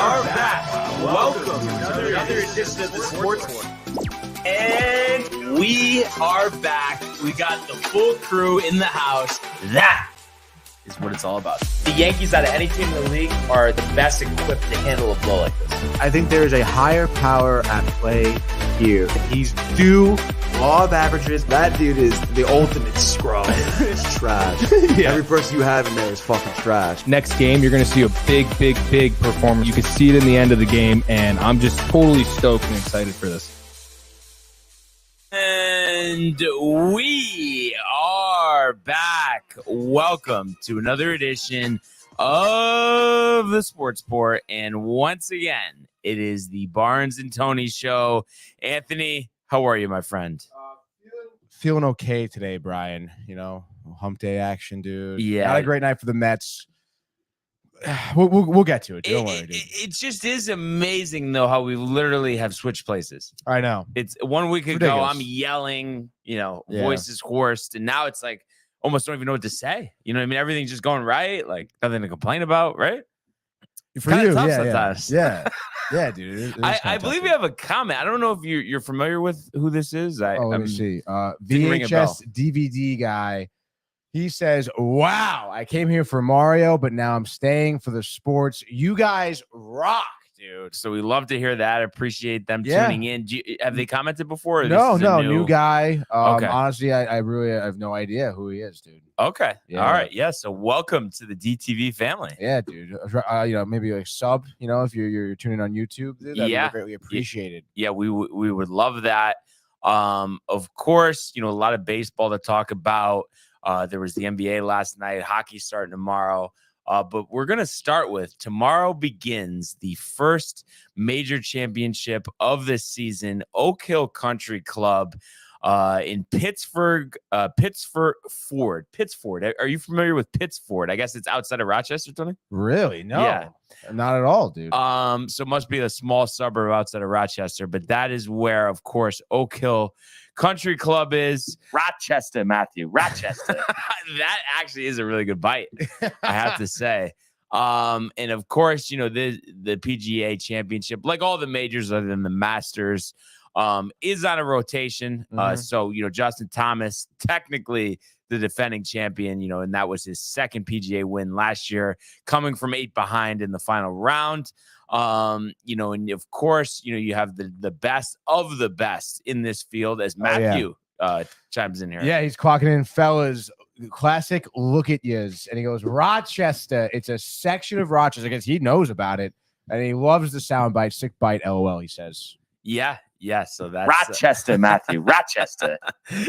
are back. Welcome to another edition of the Sports War. And we are back. We got the full crew in the house. That is what it's all about. The Yankees, out of any team in the league, are the best equipped to handle a blow like this. I think there is a higher power at play here. He's due law of averages. That dude is the ultimate scrub. It's trash. Yeah. Every person you have in there is fucking trash. Next game, you're going to see a big performance. You can see it in the end of the game, and I'm just totally stoked and excited for this. And we are back. Welcome to another edition of the Sports Port. And once again, it is the Barnes and Tony show. Anthony, how are you, my friend? Feeling okay today, Brian. You know, hump day action, dude. Yeah. Not a great night for the Mets. We'll get to it. Don't worry, dude. It just is amazing, though, how we literally have switched places. I know. It's 1 week ago, ridiculous. I'm yelling, voice is hoarse. And now it's like almost don't even know what to say. You know what I mean? Everything's just going right. Like nothing to complain about, right? For you, tough yeah, sometimes. yeah. Yeah, dude. I believe you have a comment. I don't know if you're familiar with who this is. Let me see. didn't ring a bell. VHS DVD guy. He says, wow, I came here for Mario, but now I'm staying for the sports. You guys rock, dude. So we love to hear that. Appreciate them tuning in. Have they commented before? Or No, this is a new guy. Okay. Honestly, I really have no idea who he is, dude. Okay. Yeah. All right. Yeah. So welcome to the DTV family. Yeah, dude. Maybe like sub, if you're tuning on YouTube, dude, that'd be greatly appreciated. Yeah, we would love that. Of course, a lot of baseball to talk about. There was the NBA last night. Hockey starting tomorrow. But we're going to start with tomorrow begins the first major championship of this season, Oak Hill Country Club in Pittsford. Pittsford. Are you familiar with Pittsford? I guess it's outside of Rochester, Tony? Really? No. Yeah. Not at all, dude. So it must be a small suburb outside of Rochester, but that is where, of course, Oak Hill Country Club is. Rochester, Matthew. Rochester. That actually is a really good bite, I have to say. And of course, the PGA Championship, like all the majors other than the Masters, is on a rotation. So, Justin Thomas, technically the defending champion, and that was his second PGA win last year, coming from 8 behind in the final round. And of course, you have the best of the best in this field as Matthew chimes in here. Yeah, he's clocking in, fellas. Classic look at yous. And he goes, Rochester. It's a section of Rochester. I guess he knows about it. And he loves the soundbite. Sick bite, LOL, he says. Yeah. So that's Rochester, Matthew. Rochester.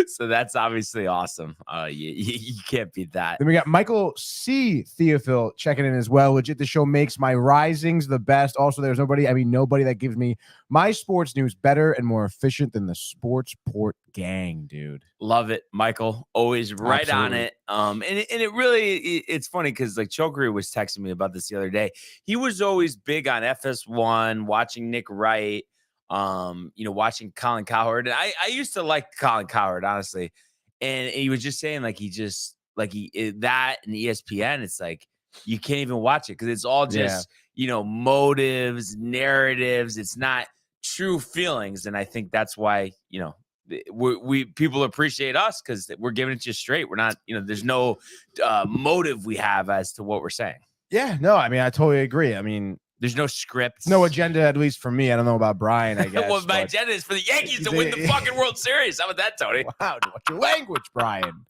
So that's obviously awesome. You can't beat that. Then we got Michael C. Theophil checking in as well. Legit, the show makes my risings the best. Also, there's nobody that gives me my sports news better and more efficient than the Sports Port gang, dude. Love it, Michael. Always right Absolutely. on it. And it really, it's funny because like Chokery was texting me about this the other day. He was always big on FS1, watching Nick Wright. Watching Colin Cowherd. And I used to like Colin Cowherd, honestly. And he was just saying that and ESPN, it's like you can't even watch it because it's all just, motives, narratives. It's not true feelings. And I think that's why, we people appreciate us because we're giving it to you straight. We're not, there's no motive we have as to what we're saying. Yeah, no, I totally agree. There's no script. No agenda, at least for me. I don't know about Brian, I guess. Well, my agenda is for the Yankees to win the fucking World Series. How about that, Tony? Wow, dude, what's your language, Brian?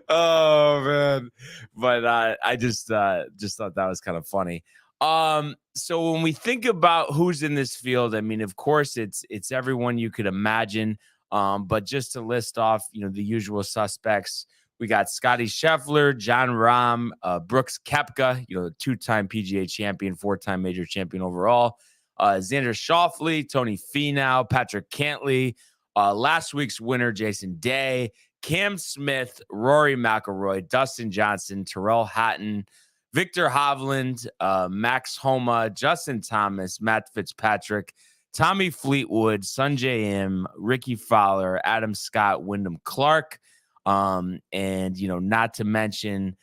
Oh, man. But I just thought that was kind of funny. So when we think about who's in this field, of course, it's everyone you could imagine. But just to list off, the usual suspects, we got Scotty Scheffler, John Rahm, Brooks Koepka, two-time PGA champion, 4-time major champion overall. Xander Schauffele, Tony Finau, Patrick Cantlay, last week's winner, Jason Day, Cam Smith, Rory McIlroy, Dustin Johnson, Tyrrell Hatton, Victor Hovland, Max Homa, Justin Thomas, Matt Fitzpatrick, Tommy Fleetwood, Sungjae Im, Ricky Fowler, Adam Scott, Wyndham Clark, and not to mention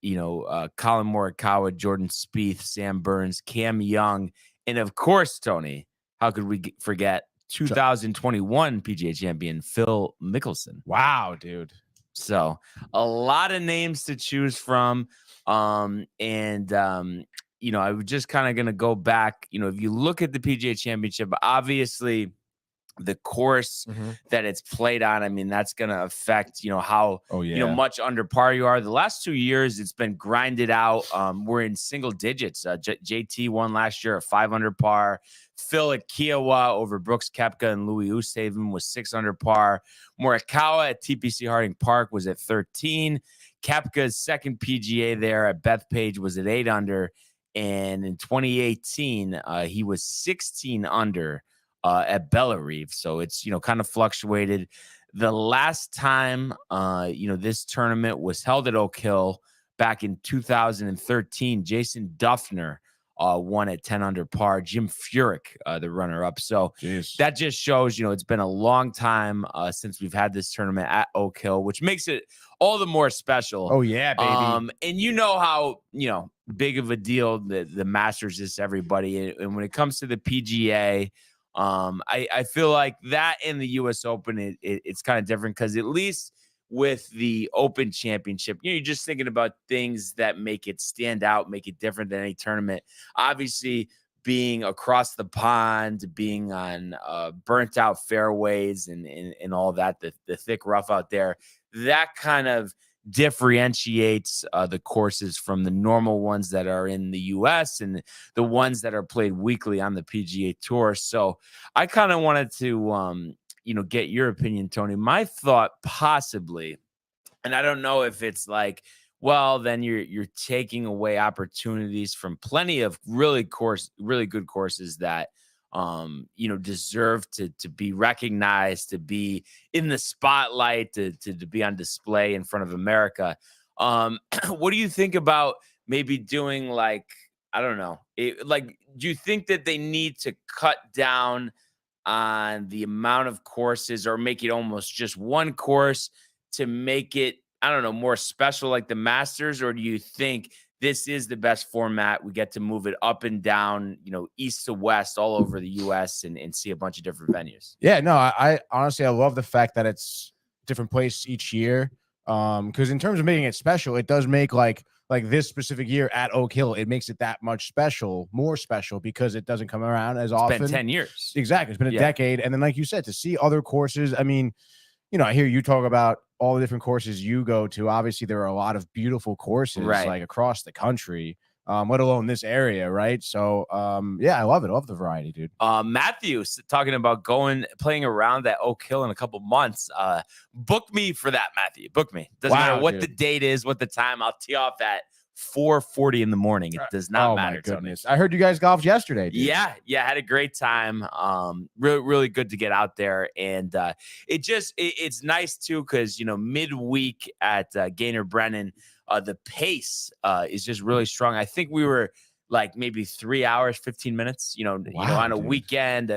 Colin Morikawa, Jordan Spieth, Sam Burns, Cam Young, and of course, Tony, how could we forget 2021 PGA champion Phil Mickelson? Wow, dude. So a lot of names to choose from. I was just kind of going to go back. If you look at the PGA championship, obviously the course that it's played on, I mean, that's going to affect, how, much under par you are. The last 2 years, it's been grinded out. We're in single digits. JT won last year at 5 under par. Phil at Kiowa over Brooks Koepka and Louis Oosthuizen was 6 under par. Morikawa at TPC Harding Park was at 13. Koepka's second PGA there at Bethpage was at 8 under. And in 2018, he was 16 under at Bellerive. So it's, kind of fluctuated. The last time, this tournament was held at Oak Hill back in 2013, Jason Duffner won at 10 under par. Jim Furyk, the runner-up. So that just shows, it's been a long time since we've had this tournament at Oak Hill, which makes it all the more special. Oh, yeah, baby. And you know how, big of a deal the Masters is to everybody. And when it comes to the PGA, I feel like that in the U.S. Open, it's kind of different because at least with the Open Championship, you're just thinking about things that make it stand out, make it different than any tournament. Obviously, being across the pond, being on burnt out fairways and all that, the thick rough out there, that kind of differentiates the courses from the normal ones that are in the US and the ones that are played weekly on the PGA Tour. So I kind of wanted to, get your opinion, Tony. My thought possibly, and I don't know if it's like, well, then you're taking away opportunities from plenty of really good courses that deserve to be recognized, to be in the spotlight, to be on display in front of America. What do you think about maybe doing like, I don't know, do you think that they need to cut down on the amount of courses or make it almost just one course to make it, I don't know, more special like the Masters? Or do you think this is the best format? We get to move it up and down, east to west all over the U.S. and see a bunch of different venues. Yeah, no, I honestly, I love the fact that it's different place each year. Because in terms of making it special, it does make like this specific year at Oak Hill, it makes it that much more special because it doesn't come around as often. It's been 10 years. Exactly. It's been a decade. And then, like you said, to see other courses, I mean, I hear you talk about all the different courses you go to. Obviously, there are a lot of beautiful courses like across the country, let alone this area, right? So, I love it. I love the variety, dude. Matthew's talking about playing around at Oak Hill in a couple months. Book me for that, Matthew. Book me. Doesn't matter what the date is, what the time. I'll tee off at 4:40 in the morning. It does not matter. My goodness. I heard you guys golfed yesterday, dude. Yeah, had a great time. Really good to get out there. And it's nice too, because midweek at Gaynor Brennan, the pace is just really strong. I think we were like maybe 3 hours, 15 minutes, on a weekend,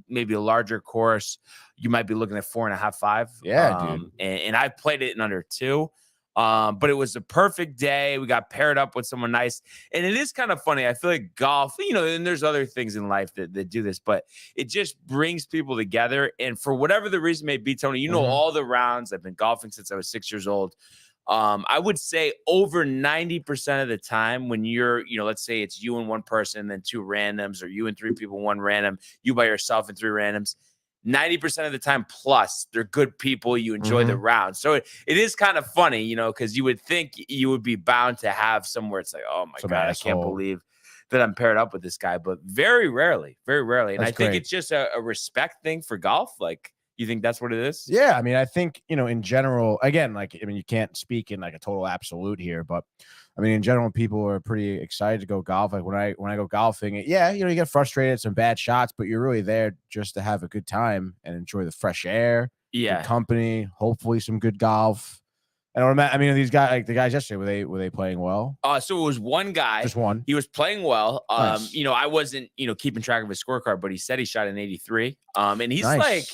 maybe a larger course, you might be looking at 4.5, 5. Yeah, dude. And I played it in under 2. But it was a perfect day. We got paired up with someone nice. And it is kind of funny. I feel like golf, and there's other things in life that do this, but it just brings people together. And for whatever the reason may be, Tony, all the rounds. I've been golfing since I was 6 years old. I would say over 90% of the time when you're, let's say it's you and one person, then 2 randoms, or you and 3 people, 1 random, you by yourself and 3 randoms. 90% of the time plus they're good people. You enjoy the round. So it is kind of funny, because you would think you would be bound to have somewhere it's like, oh my God, I can't believe that I'm paired up with this guy, but very rarely. And I think it's just a respect thing for golf. Like, you think that's what it is? Yeah. I mean, I think, in general, again, you can't speak in like a total absolute here, but I mean, in general, people are pretty excited to go golf. Like when I go golfing, you get frustrated, some bad shots, but you're really there just to have a good time and enjoy the fresh air, good company, hopefully some good golf. And these guys, like the guys yesterday, were they playing well? So it was one guy, just one. He was playing well. Nice. I wasn't, keeping track of his scorecard, but he said he shot an 83. And he's like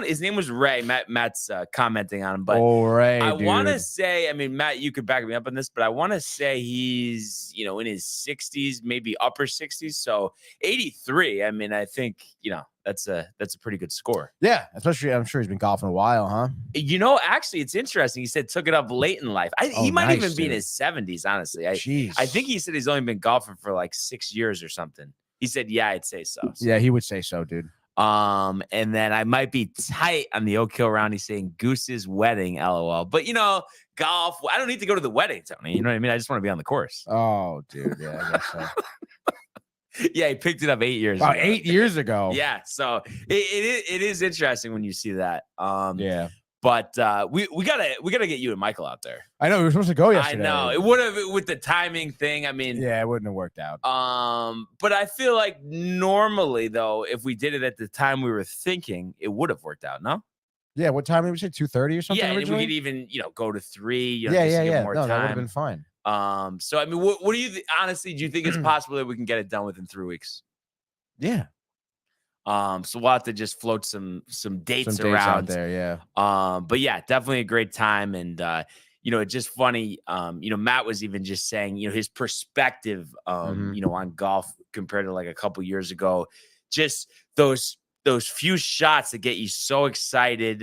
His name was Ray. Matt's commenting on him, but Ray, I dude. want to say, I mean, Matt, you could back me up on this, but I want to say he's, in his 60s, maybe upper 60s. So 83. I mean, I think, that's a pretty good score. Yeah, especially I'm sure he's been golfing a while, huh? Actually, it's interesting. He said took it up late in life. He might even be in his 70s, honestly. I think he said he's only been golfing for like 6 years or something. He said, yeah, I'd say so. Yeah, he would say so, dude. And then I might be tight on the Oak Hill round. He's saying Goose's wedding, LOL. But golf, I don't need to go to the wedding, Tony. You know what I mean? I just want to be on the course. Oh, dude. Yeah, I guess so. Yeah, he picked it up 8 years ago. 8 years ago. Yeah. So it is interesting when you see that. Yeah. But we gotta get you and Michael out there. I know we were supposed to go yesterday. I know it would have with the timing thing. I mean, yeah, it wouldn't have worked out. But I feel like normally though, if we did it at the time we were thinking, it would have worked out. No. Yeah. What time did we say? 2:30 or something? Yeah, originally? We could even go to 3. Yeah. More no, time. that would have been fine. So I mean, what do you honestly do? You think it's possible that we can get it done within 3 weeks? Yeah. So we'll have to just float some dates around out there, yeah. But yeah, definitely a great time. And it's just funny. Matt was even just saying, his perspective on golf compared to like a couple years ago, just those few shots that get you so excited.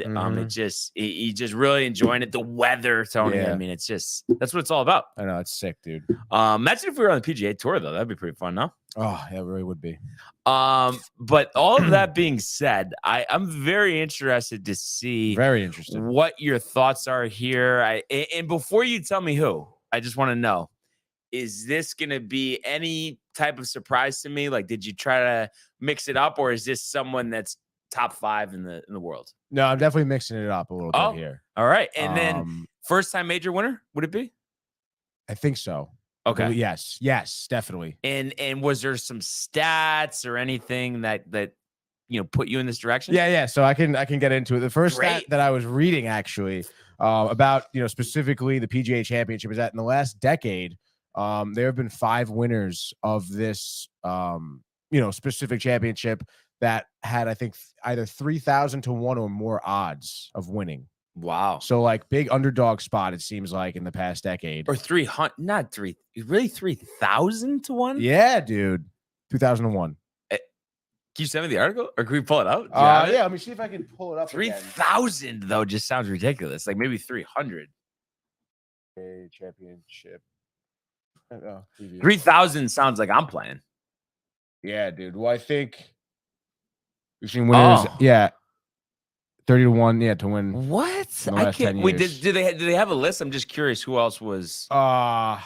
He just really enjoying it. The weather, Tony. Yeah. I mean, it's just that's what it's all about. I know, it's sick, dude. Imagine if we were on the PGA tour though. That'd be pretty fun, no? Oh, yeah, it really would be. But all of that being said, I'm very interested to see what your thoughts are here. And before you tell me who, I just want to know, is this going to be any type of surprise to me? Like, did you try to mix it up, or is this someone that's top 5 in the world? No, I'm definitely mixing it up a little bit here. All right. And then first time major winner, would it be? I think so. Okay. Yes, definitely. And was there some stats or anything that put you in this direction? Yeah. So I can get into it. The first stat that I was reading actually about specifically the PGA Championship is that in the last decade, there have been 5 winners of this specific championship that had, I think, either 3,000 to 1 or more odds of winning. Wow. So like big underdog spot, it seems like, in the past decade. Or 300, not 3, really 3,000 to 1? Yeah, dude. 2001. Can you send me the article, or can we pull it out? Yeah, let me see if I can pull it up. 3,000 though just sounds ridiculous. Like maybe 300. Championship. 3,000 sounds like I'm playing. Yeah, dude. Well, I think we've seen winners. Yeah. 30 to 1, to win. What? I can't. Wait, do they have a list? I'm just curious who else was. I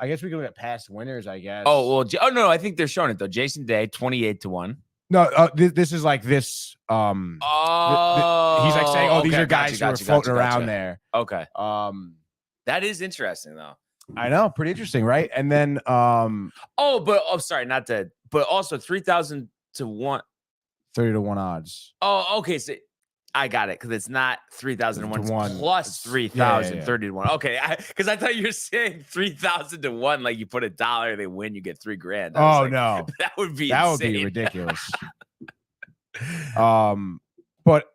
guess we can look at past winners, I guess. Oh, well, no, I think they're showing it though. Jason Day, 28 to 1. No, this is like this. He's like saying, these are guys who are floating around there. Okay. That is interesting though. I know, pretty interesting, right? And then sorry, not that, but also 3,000 to 1. 30 to 1 odds. Oh, okay. So I got it, because it's not 3,001 plus 3,000, 30 to 1. Okay, because I thought you were saying 3,000 to 1, like you put $1, they win, you get $3,000. Oh, like, no, that would be ridiculous. But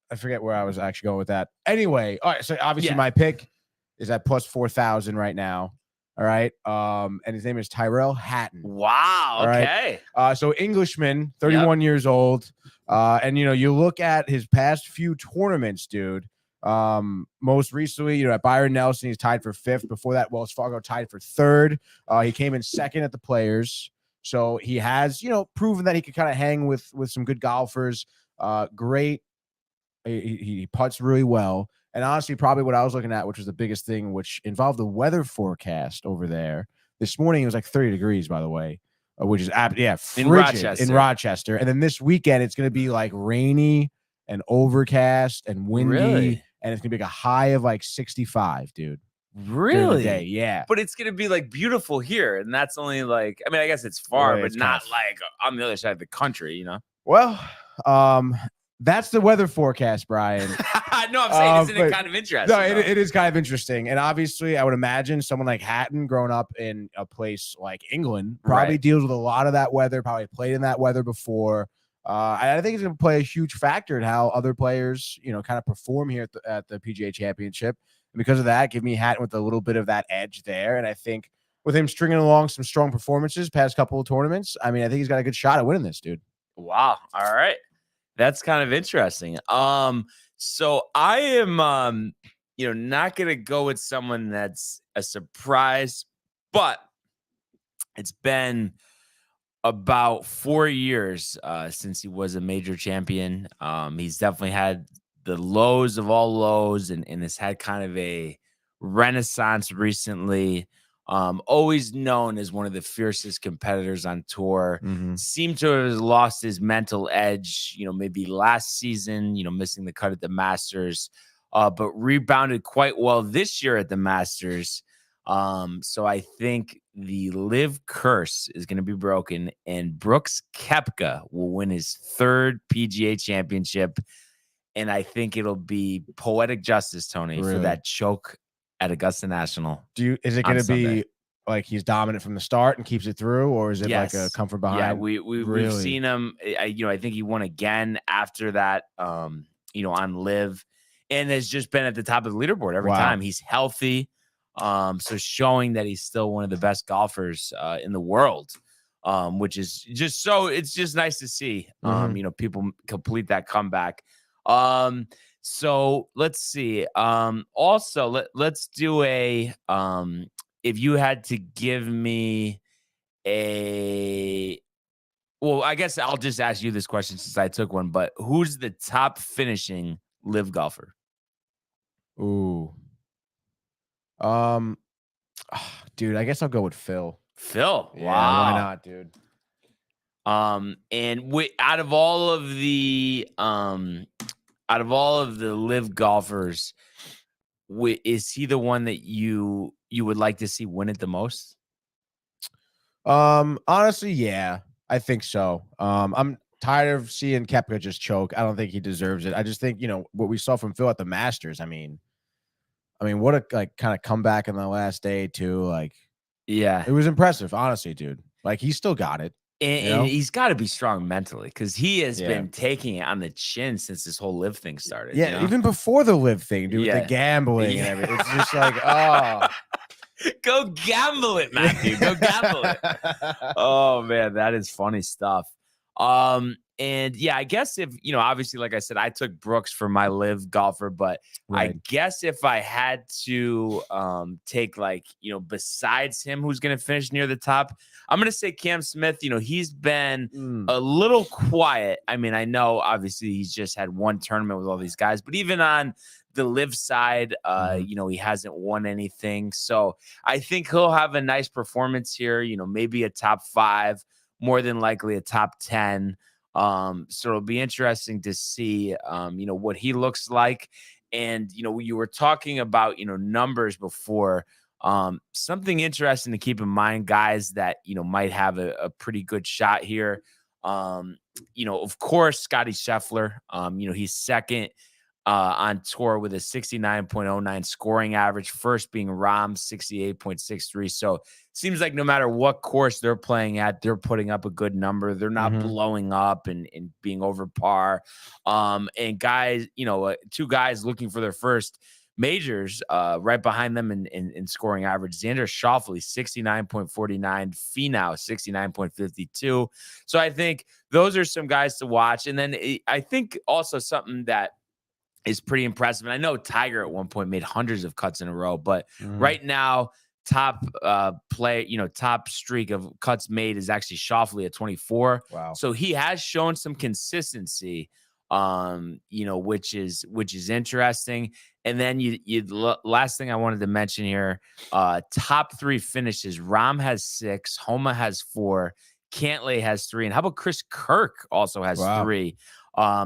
I forget where I was actually going with that. Anyway, all right. So obviously my pick is at plus 4,000 right now. All right. And his name is Tyrell Hatton. Wow. Okay. Right? So Englishman, 31 years old. And you look at his past few tournaments, dude. Most recently, at Byron Nelson, he's tied for 5th. Before that, Wells Fargo tied for 3rd. He came in 2nd at the Players. So he has, proven that he could kind of hang with some good golfers. Great. He putts really well. And honestly, probably what I was looking at, which was the biggest thing, which involved the weather forecast over there. This morning, it was like 30 degrees, by the way, which is, frigid in Rochester. And then this weekend, it's going to be like rainy and overcast and windy. Really? And it's going to be like a high of like 65, dude. Really? Day. Yeah. But it's going to be like beautiful here. And that's only like, I mean, I guess it's far, but not like on the other side of the country, Well, that's the weather forecast, Brian. No, I'm saying, isn't it kind of interesting? No, it is kind of interesting. And obviously, I would imagine someone like Hatton, growing up in a place like England, probably deals with a lot of that weather, probably played in that weather before. I think it's going to play a huge factor in how other players, kind of perform here at the PGA Championship. And because of that, give me Hatton with a little bit of that edge there. And I think with him stringing along some strong performances past couple of tournaments, I mean, I think he's got a good shot at winning this, dude. Wow. All right. That's kind of interesting. So I am, not going to go with someone that's a surprise, but it's been about 4 years since he was a major champion. He's definitely had the lows of all lows and has had kind of a renaissance recently. Always known as one of the fiercest competitors on tour. Seemed to have lost his mental edge, maybe last season, missing the cut at the Masters, but rebounded quite well this year at the Masters. So I think the live curse is going to be broken, and Brooks Koepka will win his 3rd PGA championship. And I think it'll be poetic justice, Tony, for that choke at Augusta National. Is it going to be like he's dominant from the start and keeps it through, or is it like a comfort behind? Yeah, we've seen him. I think he won again after that, on live, and has just been at the top of the leaderboard every time. He's healthy. So showing that he's still one of the best golfers in the world, which is just it's just nice to see, people complete that comeback. So let's see. Also let's do a, if you had to give me I guess I'll just ask you this question since I took one, but who's the top finishing live golfer? Ooh. Dude, I guess I'll go with Phil. Phil. Yeah, wow. Why not, dude? And out of all of the live golfers, is he the one that you would like to see win it the most? Honestly, yeah, I think so. I'm tired of seeing Koepka just choke. I don't think he deserves it. I just think, what we saw from Phil at the Masters, I mean, what a kind of comeback in the last day too. Yeah, it was impressive, honestly, dude. He still got it. And he's got to be strong mentally because he has been taking it on the chin since this whole live thing started. Yeah, even before the live thing, dude, with the gambling and everything. It's just go gamble it, Matthew. Go gamble it. Oh man, that is funny stuff. And yeah, I guess if, obviously, like I said, I took Brooks for my live golfer, but I guess if I had to take besides him, who's going to finish near the top, I'm going to say Cam Smith. He's been a little quiet. I mean, I know obviously he's just had one tournament with all these guys, but even on the live side, he hasn't won anything. So I think he'll have a nice performance here, maybe a top 5, more than likely a top 10. So it'll be interesting to see, what he looks like. And, you were talking about, numbers before. Something interesting to keep in mind, guys, that, might have a pretty good shot here. Of course, Scotty Scheffler, he's second on tour with a 69.09 scoring average, first being Rahm, 68.63. So seems like no matter what course they're playing at, they're putting up a good number. They're not blowing up and being over par. And guys, 2 guys looking for their first majors right behind them in scoring average. Xander Schauffele, 69.49, Finau, 69.52. So I think those are some guys to watch. And then I think also something that is pretty impressive. And I know Tiger at one point made hundreds of cuts in a row, but right now, top top streak of cuts made is actually Schauffele at 24. Wow. So he has shown some consistency, which is interesting. And then last thing I wanted to mention here, top 3 finishes. Rahm has 6, Homa has 4, Cantlay has 3, and how about Chris Kirk also has 3?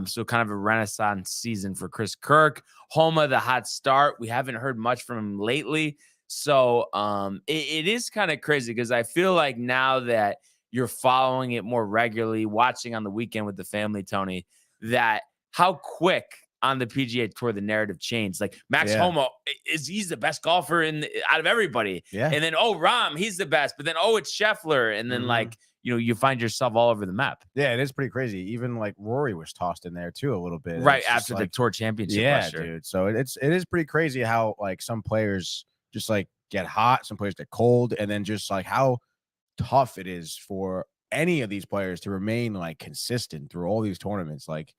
So kind of a renaissance season for Chris Kirk. Homa, the hot start. We haven't heard much from him lately. So it is kind of crazy because I feel like now that you're following it more regularly, watching on the weekend with the family, Tony, that how quick on the PGA Tour, the narrative changed. Like Max Yeah. Homa he's the best golfer out of everybody. Yeah. And then, Rahm, he's the best. But then, it's Scheffler. And then you find yourself all over the map. Yeah, it is pretty crazy. Even like Rory was tossed in there too a little bit. Right It's after the tour championship yeah, last year. dude. So it is pretty crazy how like some players just like get hot, some players get cold, and then just like how tough it is for any of these players to remain like consistent through all these tournaments. Like,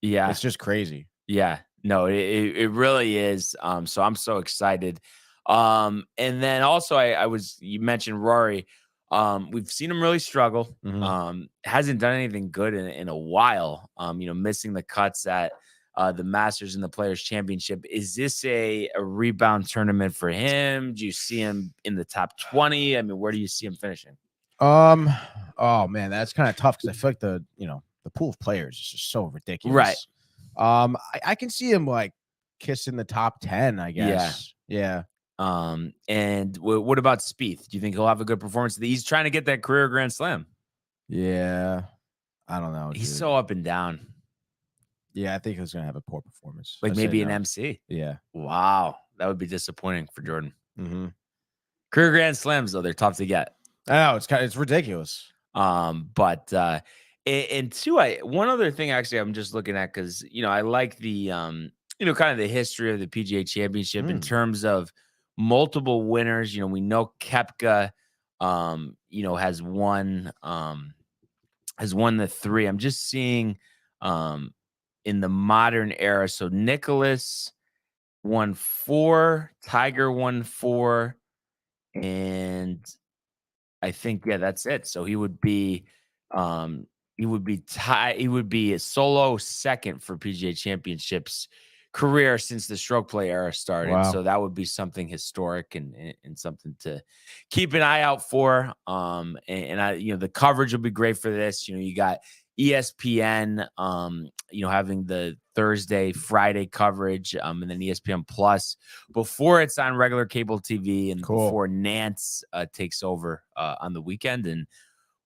Yeah, it's just crazy. Yeah, no, it really is. So I'm so excited. And then also you mentioned Rory. We've seen him really struggle. Hasn't done anything good in a while. Missing the cuts at the Masters and the Players Championship. Is this a rebound tournament for him? Do you see him in the top 20? I mean, where do you see him finishing? Oh man, that's kind of tough because I feel like the pool of players is just so ridiculous. Right. I can see him like kissing the top 10, I guess. Yeah. And what about Spieth? Do you think he'll have a good performance? He's trying to get that career Grand Slam. Yeah. I don't know. He's so up and down. Yeah, I think he's gonna have a poor performance. Like maybe an MC. Yeah. Wow. That would be disappointing for Jordan. Mm-hmm. Career Grand Slams, though, they're tough to get. I know, it's ridiculous. But and two, one other thing actually I'm just looking at, because I like the kind of the history of the PGA Championship in terms of multiple winners. We know Koepka has won the 3. I'm just seeing in the modern era. So Nicholas won 4, Tiger won 4, and I think that's it. So he would be he would be a solo second for PGA Championships career since the stroke play era started. Wow. So that would be something historic and something to keep an eye out for. And the coverage will be great for this. You got ESPN, having the Thursday, Friday coverage, and then ESPN Plus before it's on regular cable TV and before Nance takes over on the weekend. And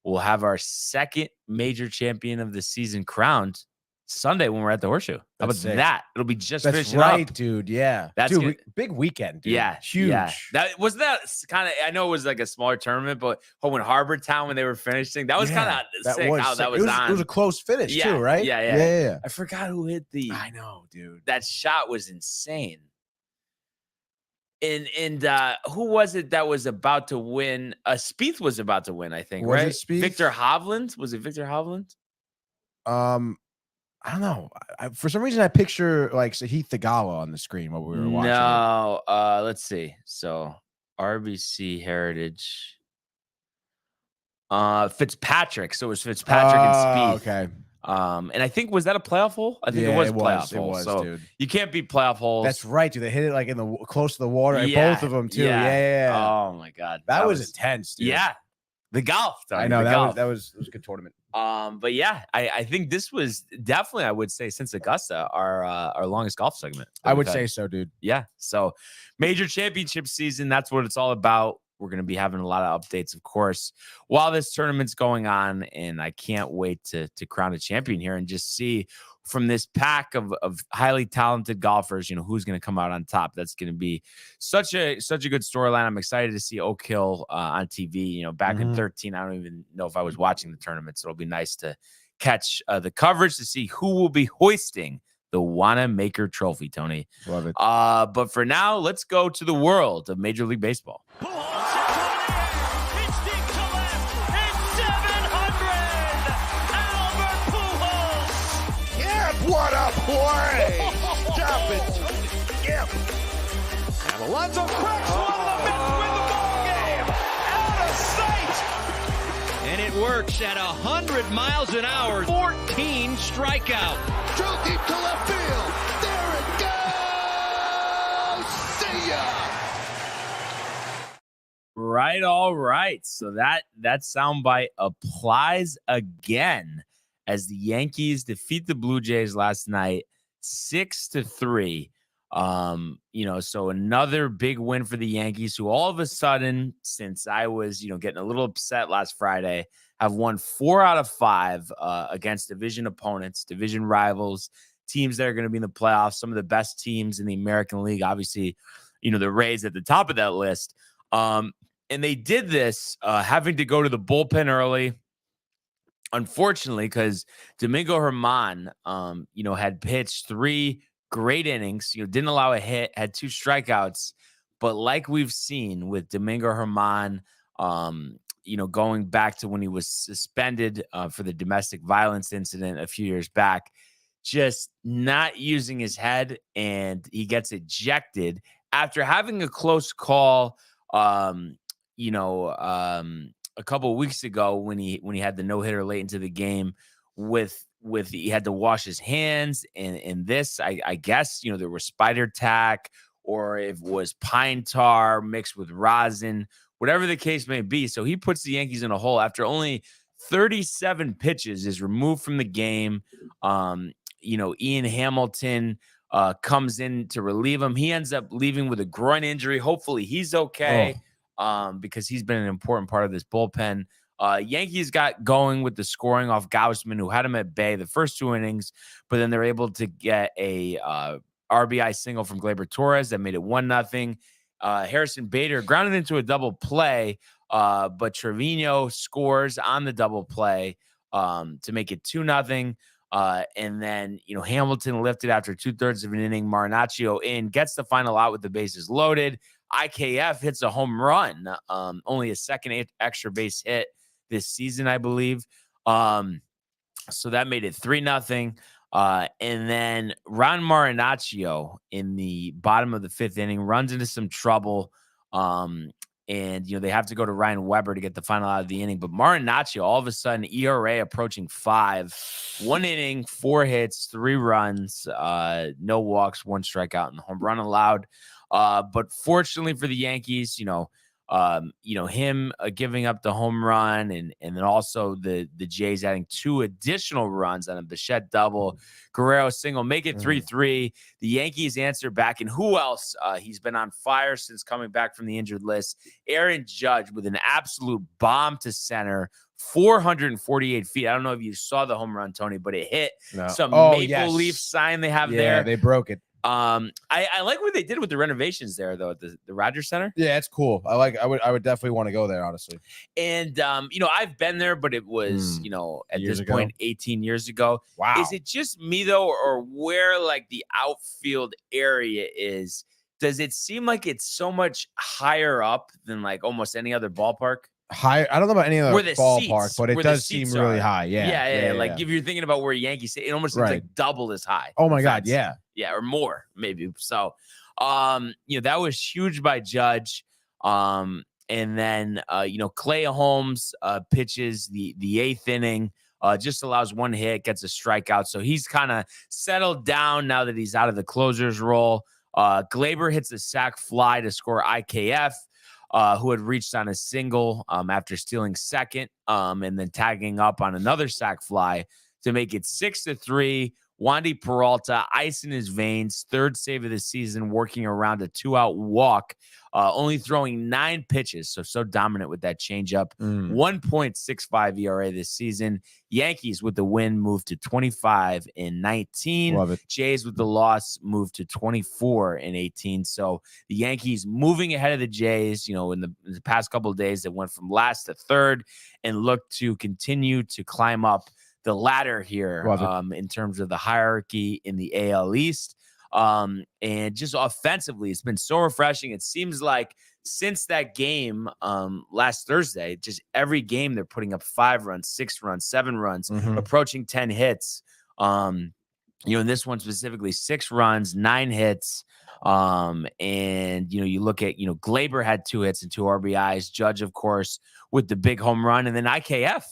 we'll have our second major champion of the season crowned Sunday when we're at the Horseshoe. How about that? It'll be just finishing up. Dude. Yeah. That's big weekend, dude. Yeah. Huge. Yeah. That kind of, I know it was like a smaller tournament, but when Harbour Town, when they were finishing, that was kind of sick how that was on. It was a close finish too, right? Yeah. I forgot who hit I know, dude. That shot was insane. And who was it that was about to win? Spieth was about to win, I think, Was right? it Spieth? Victor Hovland? Was it Victor Hovland? I don't know. For some reason, I picture like Sahith Theegala on the screen while we were watching. No, let's see. So RBC Heritage. Fitzpatrick. So it was Fitzpatrick and Spieth. Okay. And I think, was that a playoff hole? I think it was a playoff hole. So dude. You can't beat playoff holes. That's right, dude. They hit it like in the close to the water. Both of them too. Yeah. Oh my God, that was intense, dude. Yeah, the golf. I know that was a good tournament. But yeah, I think this was definitely, I would say, since Augusta, our longest golf segment. I would say so, dude. Yeah. So major championship season, that's what it's all about. We're going to be having a lot of updates, of course, while this tournament's going on. And I can't wait to crown a champion here and just see from this pack of highly talented golfers, who's going to come out on top. That's going to be such a good storyline. I'm excited to see Oak Hill on TV. Back in 2013, I don't even know if I was watching the tournament. So it'll be nice to catch the coverage to see who will be hoisting the Wanamaker Trophy, Tony. Love it. But for now, let's go to the world of Major League Baseball. What a play! Stop it, Yep. And Alonso cracks one of the Mets win the ball game. Out of sight. And it works at 100 miles an hour. 14 strikeout. Drove deep to left field. There it goes. See ya. Right. All right. So that soundbite applies again, as the Yankees defeat the Blue Jays last night 6-3. So another big win for the Yankees, who all of a sudden, since I was, getting a little upset last Friday, have won 4 out of 5 against division opponents, division rivals, teams that are going to be in the playoffs, some of the best teams in the American League. Obviously, the Rays at the top of that list. And they did this having to go to the bullpen early. Unfortunately, because Domingo Germán, had pitched 3 great innings, didn't allow a hit, had 2 strikeouts. But like we've seen with Domingo Germán, going back to when he was suspended for the domestic violence incident a few years back, just not using his head, and he gets ejected after having a close call, a couple of weeks ago when he had the no-hitter late into the game with he had to wash his hands, and this, I guess, there was spider tack, or if it was pine tar mixed with rosin, whatever the case may be. So he puts the Yankees in a hole after only 37 pitches, is removed from the game. Ian Hamilton comes in to relieve him. He ends up leaving with a groin injury. Hopefully he's okay. Because he's been an important part of this bullpen. Yankees got going with the scoring off Gausman, who had him at bay the first 2 innings, but then they're able to get a RBI single from Gleyber Torres that made it 1-0. Harrison Bader grounded into a double play, but Trevino scores on the double play to make it 2-0. And then, Hamilton lifted after 2/3 of an inning. Marinaccio in, gets the final out with the bases loaded. IKF hits a home run, only a second extra base hit this season, I believe. So that made it 3-0. And then Ron Marinaccio in the bottom of the 5th inning runs into some trouble. And, they have to go to Ryan Weber to get the final out of the inning. But Marinaccio, all of a sudden, ERA approaching 5, 1 inning, 4 hits, 3 runs, no walks, 1 strikeout, and the home run allowed. But fortunately for the Yankees, him giving up the home run, and then also the Jays adding 2 additional runs on a Bichette double, Guerrero single, make it 3-3. The Yankees answer back, and who else? He's been on fire since coming back from the injured list. Aaron Judge with an absolute bomb to center, 448 feet. I don't know if you saw the home run, Tony, but it hit some maple leaf sign they have there. Yeah, they broke it. I like what they did with the renovations there, though, at the Rogers Center. Yeah, it's cool. I would definitely want to go there, honestly. And I've been there, but it was at this point 18 years ago. Wow. Is it just me though, or where like the outfield area is? Does it seem like it's so much higher up than like almost any other ballpark? High. I don't know about any other ballpark, seats, but it does seem really high. Yeah. Like if you're thinking about where Yankees, it almost seems like double as high. Oh my God, yeah. Yeah, or more maybe. So, that was huge by Judge. And then, Clay Holmes pitches the 8th inning, just allows 1 hit, gets a strikeout. So he's kind of settled down now that he's out of the closer's role. Gleyber hits a sac fly to score IKF, who had reached on a single after stealing second, and then tagging up on another sac fly to make it 6-3. Wandy Peralta, ice in his veins, 3rd save of the season, working around a 2-out walk, only throwing 9 pitches. So dominant with that changeup. 1.65 ERA this season. Yankees with the win moved to 25-19. Love it. Jays with the loss moved to 24-18. So the Yankees moving ahead of the Jays, in the past couple of days, that went from last to 3rd and look to continue to climb up the ladder here in terms of the hierarchy in the AL East. And just offensively, it's been so refreshing. It seems like since that game last Thursday, just every game they're putting up 5 runs, 6 runs, 7 runs, approaching 10 hits. In this one specifically, 6 runs, 9 hits. And you look at, Gleyber had 2 hits and 2 RBIs. Judge, of course, with the big home run, and then IKF,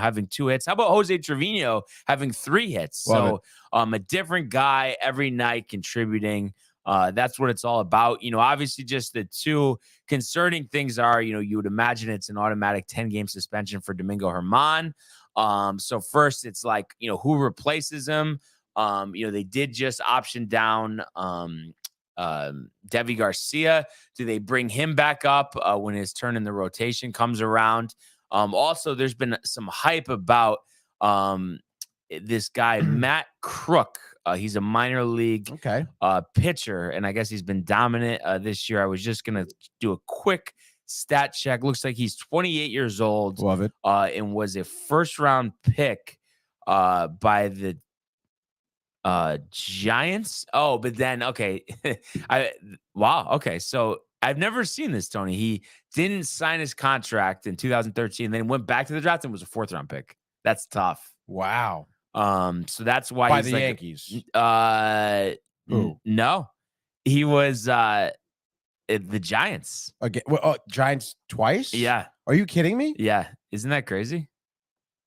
having 2 hits. How about Jose Trevino having 3 hits? Love so, a different guy every night contributing. That's what it's all about. Obviously, just the 2 concerning things are, you would imagine it's an automatic 10-game suspension for Domingo Germán. So first, it's like, who replaces him? They did just option down Devi Garcia. Do they bring him back up when his turn in the rotation comes around? Also, there's been some hype about this guy, Matt Crook, He's a minor league pitcher, and I guess he's been dominant this year. I was just gonna do a quick stat check. Looks like he's 28 years old. Love it. And was a first-round pick by the Giants. Oh, but then okay. Wow. Okay. So I've never seen this, Tony. He didn't sign his contract in 2013, then went back to the draft and was a 4th-round pick. That's tough. Wow. So that's why By he's the like, Yankees. Who? No. He was the Giants. Again, Giants twice? Yeah. Are you kidding me? Yeah. Isn't that crazy?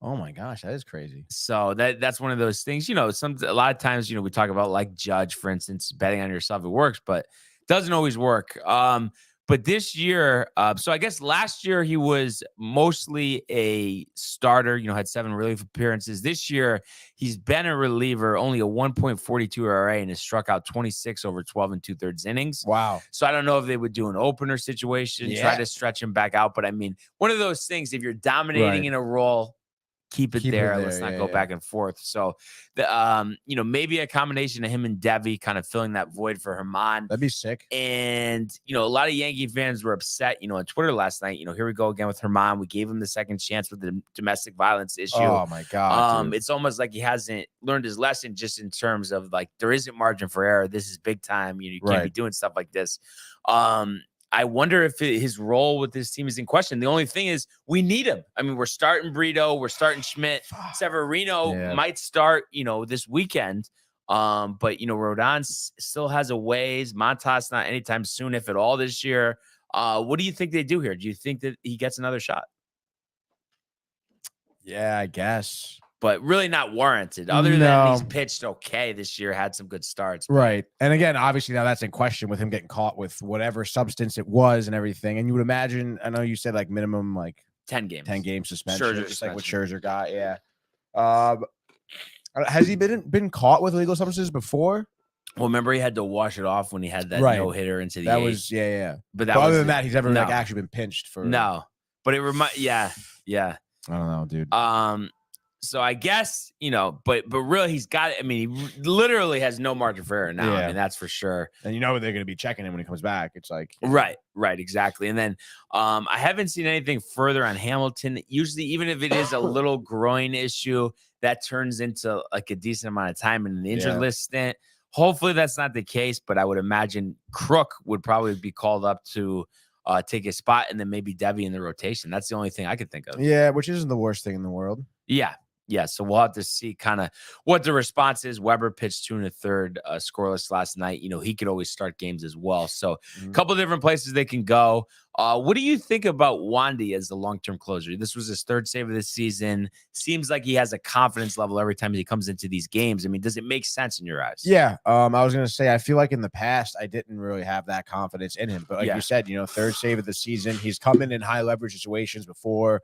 Oh my gosh, that is crazy. So that's one of those things, a lot of times, we talk about like Judge, for instance, betting on yourself, it works, but it doesn't always work. But this year, so I guess last year he was mostly a starter, had 7 relief appearances. This year, he's been a reliever, only a 1.42 ERA, and has struck out 26 over 12 and 2/3 innings. Wow. So I don't know if they would do an opener situation, try to stretch him back out. But I mean, one of those things, if you're dominating in a role, keep it there. Let's not go back and forth. So, maybe a combination of him and Devi kind of filling that void for Herman. That'd be sick. And, a lot of Yankee fans were upset, on Twitter last night. Here we go again with Herman. We gave him the second chance with the domestic violence issue. Oh, my God. It's almost like he hasn't learned his lesson just in terms of like, there isn't margin for error. This is big time. You can't be doing stuff like this. I wonder if his role with this team is in question. The only thing is we need him. I mean, we're starting Brito, we're starting Schmidt. Severino might start, this weekend. But, Rodon still has a ways. Montas not anytime soon, if at all, this year. What do you think they do here? Do you think that he gets another shot? Yeah, I guess. But really not warranted. Other than he's pitched okay this year, had some good starts. Right. And again, obviously now that's in question with him getting caught with whatever substance it was and everything. And you would imagine, I know you said like minimum like 10 games. 10 game suspension. Scherzer just like what Scherzer got. Yeah. Has he been caught with illegal substances before? Well, remember he had to wash it off when he had that no-hitter into the eighth. Was yeah. But other than that, he's never like actually been pinched for But it yeah. I don't know, dude. So I guess, but really he's got, I mean, he literally has no margin for error now. I mean, that's for sure. And they're going to be checking him when he comes back. It's like, right, exactly. And then I haven't seen anything further on Hamilton. Usually, even if it is a little groin issue, that turns into like a decent amount of time in the injured list stint. Hopefully that's not the case, but I would imagine Crook would probably be called up to take his spot, and then maybe Devi in the rotation. That's the only thing I could think of. Yeah, which isn't the worst thing in the world. Yeah, so we'll have to see kind of what the response is. Weber pitched 2 1/3 scoreless last night. He could always start games as well. So a couple different places they can go. What do you think about Wandy as the long-term closer? This was his 3rd save of the season. Seems like he has a confidence level every time he comes into these games. I mean, does it make sense in your eyes? Yeah, I was going to say, I feel like in the past, I didn't really have that confidence in him. But like you said, 3rd save of the season. He's come in high leverage situations before.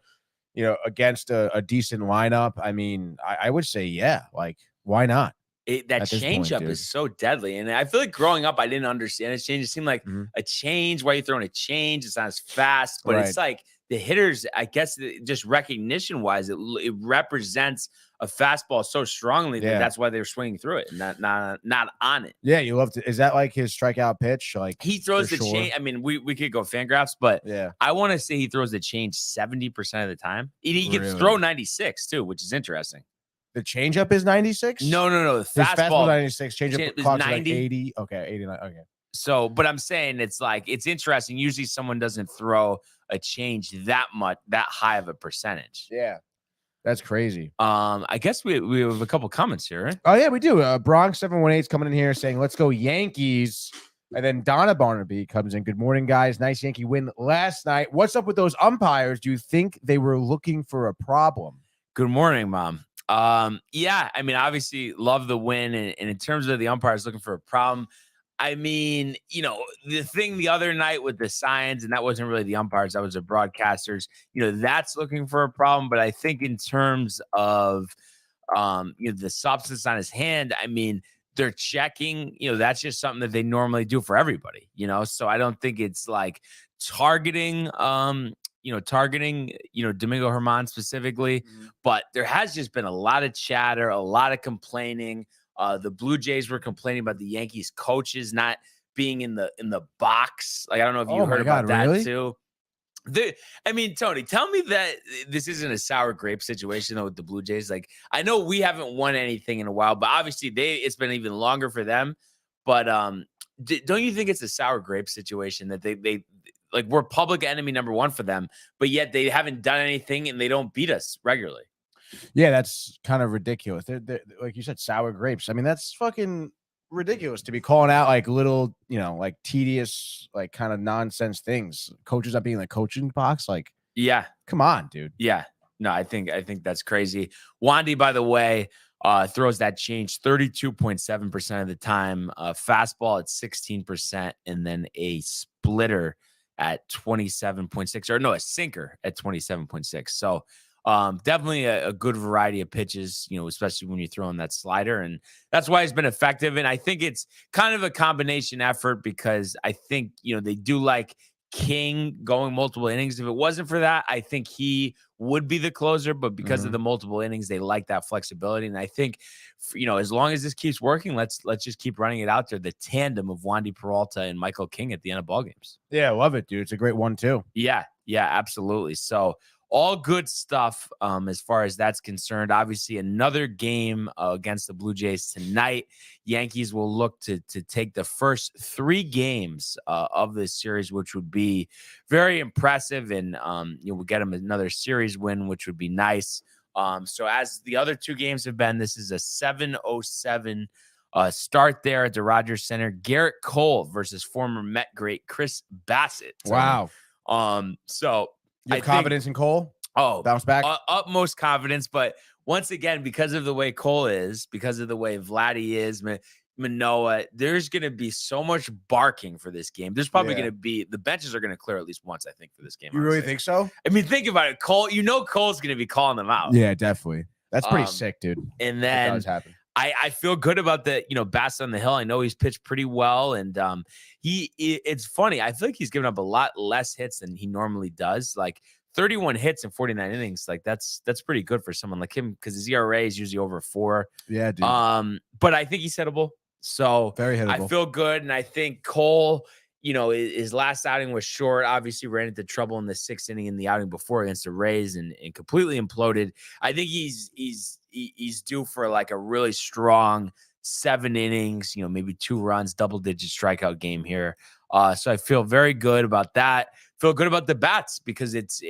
Against a decent lineup. I mean, I would say, like, why not? That changeup is so deadly. And I feel like growing up, I didn't understand his change. It seemed like a change. Why are you throwing a change? It's not as fast, but it's like the hitters, I guess, just recognition wise, it represents a fastball so strongly that that's why they're swinging through it and not on it. Yeah, you love to. Is that like his strikeout pitch? Like he throws the change. I mean, we could go Fangraphs, but I want to say he throws the change 70% of the time. He can throw 96 too, which is interesting. The changeup is 96? No. The fastball 96. Changeup is clock's 90. Like 80. Okay, 89. Okay. So, but I'm saying it's interesting. Usually someone doesn't throw a change that high of a percentage. Yeah. That's crazy. I guess we have a couple comments here, right? Oh, yeah, we do. Bronx 718 is coming in here saying, let's go Yankees. And then Donna Barnaby comes in. Good morning, guys. Nice Yankee win last night. What's up with those umpires? Do you think they were looking for a problem? Good morning, Mom. Yeah, I mean, obviously love the win. And in terms of the umpires looking for a problem, I mean, the thing the other night with the signs, and that wasn't really the umpires, that was the broadcasters, that's looking for a problem. But I think in terms of, the substance on his hand, I mean, they're checking, that's just something that they normally do for everybody, so I don't think it's like targeting, Domingo Germán specifically, but there has just been a lot of chatter, a lot of complaining. The Blue Jays were complaining about the Yankees coaches not being in the box. Like, I don't know if you heard about that really? too. I mean, Tony, tell me that this isn't a sour grape situation though with the Blue Jays. Like, I know we haven't won anything in a while, but obviously it's been even longer for them. But don't you think it's a sour grape situation that they like we're public enemy number one for them, but yet they haven't done anything and they don't beat us regularly? Yeah, that's kind of ridiculous. They're like you said, sour grapes. I mean, that's fucking ridiculous to be calling out like little, like tedious, like kind of nonsense things. Coaches not being like coaching box. Like, Yeah. come on, dude. Yeah. No, I think that's crazy. Wandy, by the way, throws that change 32.7% of the time, fastball at 16%, and then a splitter at 27.6, or no, a sinker at 27.6. So definitely a good variety of pitches, especially when you're throwing that slider. And that's why it's been effective. And I think it's kind of a combination effort because I think, they do like King going multiple innings. If it wasn't for that, I think he would be the closer, but because of the multiple innings, they like that flexibility. And I think, as long as this keeps working, let's just keep running it out there. The tandem of Wandy Peralta and Michael King at the end of ball games. Yeah, I love it, dude. It's a great one too. Yeah, absolutely. So all good stuff as far as that's concerned. Obviously, another game against the Blue Jays tonight. Yankees will look to take the first 3 games of this series, which would be very impressive. And we'll get them another series win, which would be nice. So as the other 2 games have been, this is a 7:07 start there at the Rogers Center. Garrett Cole versus former Met great Chris Bassett. Wow. So You have confidence in Cole? Oh, bounce back? Utmost confidence. But once again, because of the way Cole is, because of the way Vladdy is, Manoah, there's going to be so much barking for this game. There's probably going to be the benches are going to clear at least once, I think, for this game. You really think so? I mean, think about it. Cole, Cole's going to be calling them out. Yeah, definitely. That's pretty sick, dude. And then it does happen. I feel good about the, Bass on the Hill. I know he's pitched pretty well. And it's funny. I feel like he's given up a lot less hits than he normally does. Like 31 hits in 49 innings. Like that's pretty good for someone like him because his ERA is usually over 4. Yeah, dude. But I think he's hittable. So very hittable. I feel good. And I think Cole, his last outing was short. Obviously ran into trouble in the 6th inning in the outing before against the Rays and completely imploded. I think he's due for like a really strong 7 innings, maybe 2 runs, double-digit strikeout game here. So I feel very good about that. Feel good about the bats because it's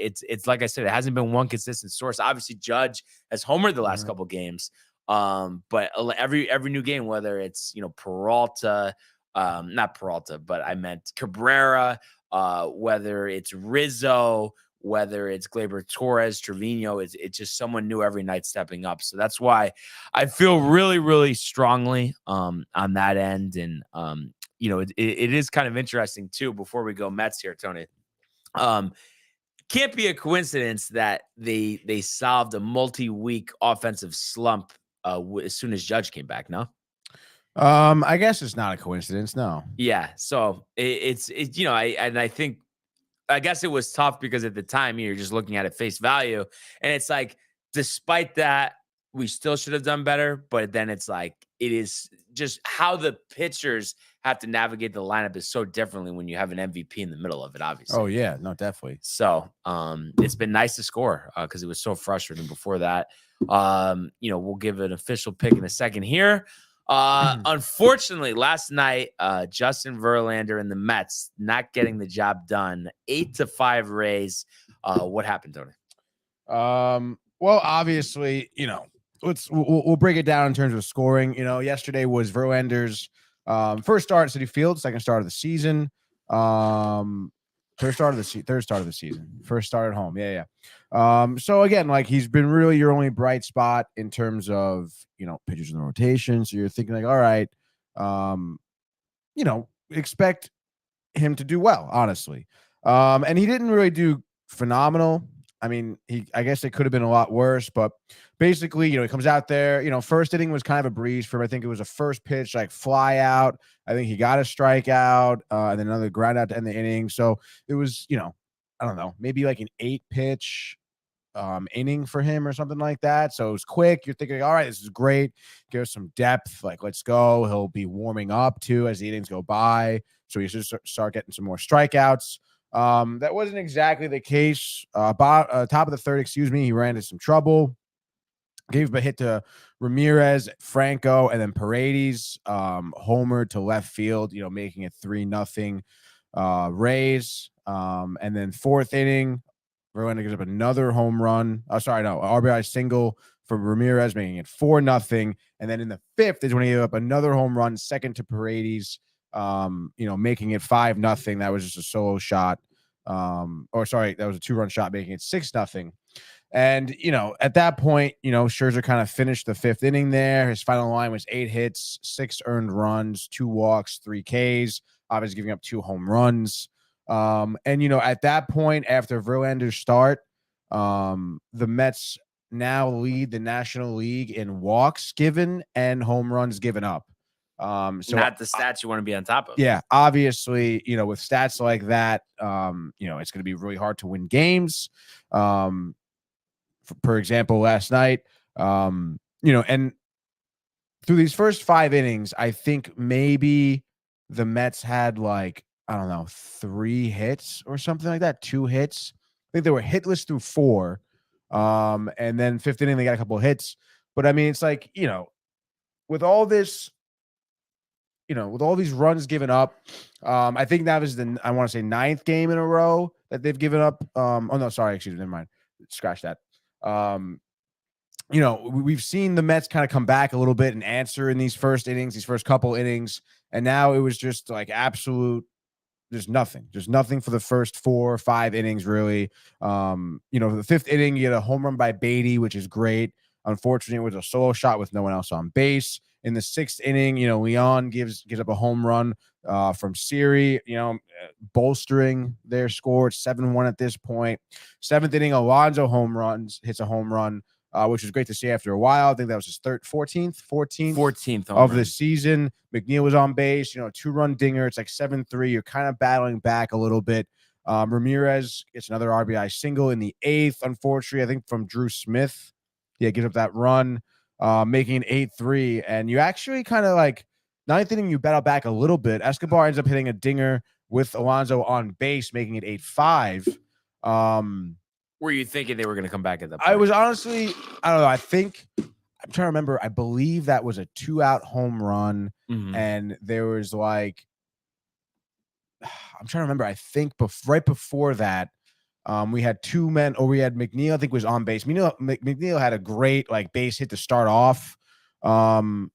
like I said, it hasn't been one consistent source. Obviously, Judge has homered the last couple games, but every new game, whether it's Peralta, not Peralta, but I meant Cabrera, whether it's Rizzo, whether it's Gleyber Torres, Trevino, it's just someone new every night stepping up. So that's why I feel really, really strongly on that end. And, it is kind of interesting too, before we go Mets here, Tony. Can't be a coincidence that they solved a multi-week offensive slump as soon as Judge came back, no? I guess it's not a coincidence, no. Yeah. So it's I think I guess it was tough because at the time you're just looking at it face value. And it's like, despite that, we still should have done better. But then it's like, it is just how the pitchers have to navigate the lineup is so differently when you have an MVP in the middle of it, obviously. Oh, yeah. No, definitely. So it's been nice to score because it was so frustrating before that. We'll give an official pick in a second here. Unfortunately, last night, Justin Verlander and the Mets not getting the job done. 8-5 Rays. What happened, Tony? Well, obviously, we'll break it down in terms of scoring. Yesterday was Verlander's first start at Citi Field, second start of the season. Third start of the season. First start at home. Yeah. So again, like he's been really your only bright spot in terms of, pitchers in the rotation. So you're thinking like, all right, expect him to do well, honestly. And he didn't really do phenomenal. I mean, I guess it could have been a lot worse, but basically, he comes out there, first inning was kind of a breeze for him. I think it was a first pitch, like fly out. I think he got a strikeout, and then another ground out to end the inning. So it was, I don't know, maybe like an 8 pitch inning for him or something like that. So it was quick. You're thinking, all right, this is great. Give us some depth. Like, let's go. He'll be warming up too as the innings go by. So you should start getting some more strikeouts. That wasn't exactly the case. Top of the third, he ran into some trouble. Gave a hit to Ramirez, Franco, and then Paredes, homer to left field, making it 3-0 Rays. And then fourth inning, Verlander gives up another home run. RBI single from Ramirez, making it 4-0. And then in the fifth is when he gave up another home run, second to Paredes, making it 5-0. That was just a solo shot. That was a 2-run shot, making it 6-0. And, at that point, Scherzer kind of finished the fifth inning there. His final line was 8 hits, 6 earned runs, 2 walks, 3 Ks, obviously giving up 2 home runs. And, at that point, after Verlander's start, the Mets now lead the National League in walks given and home runs given up. So not the stats you want to be on top of. Yeah, obviously, with stats like that, it's going to be really hard to win games. For example, last night, and through these first 5 innings, I think maybe the Mets had 3 hits or something like that, 2 hits. I think they were hitless through 4. And then fifth inning, they got a couple of hits. But I mean, it's like, with all this, with all these runs given up, I think that was I want to say 9th game in a row that they've given up. Never mind. Scratch that. We've seen the Mets kind of come back a little bit and answer in these first couple innings. And now it was just like absolute, there's nothing for the first 4 or 5 innings, really. The fifth inning, you get a home run by Beatty, which is great. Unfortunately, it was a solo shot with no one else on base. In the 6th inning, Leon gives up a home run from Siri, bolstering their score. It's 7-1 at this point. 7th inning, Alonso hits a home run, which was great to see after a while. I think that was his 14th of the season. McNeil was on base, 2-run dinger. It's like 7-3. You're kind of battling back a little bit. Ramirez gets another RBI single in the 8th, unfortunately, I think from Drew Smith. Yeah, gives up that run, making it 8-3. And you actually kind of 9th inning, you battle back a little bit. Escobar ends up hitting a dinger with Alonso on base, making it 8-5. Were you thinking they were going to come back at that point? I was honestly, I don't know. I'm trying to remember. I believe that was a 2-out home run. Mm-hmm. And there was I'm trying to remember. I think right before that, we had 2 men, or we had McNeil, I think, was on base. McNeil had a great base hit to start off. Just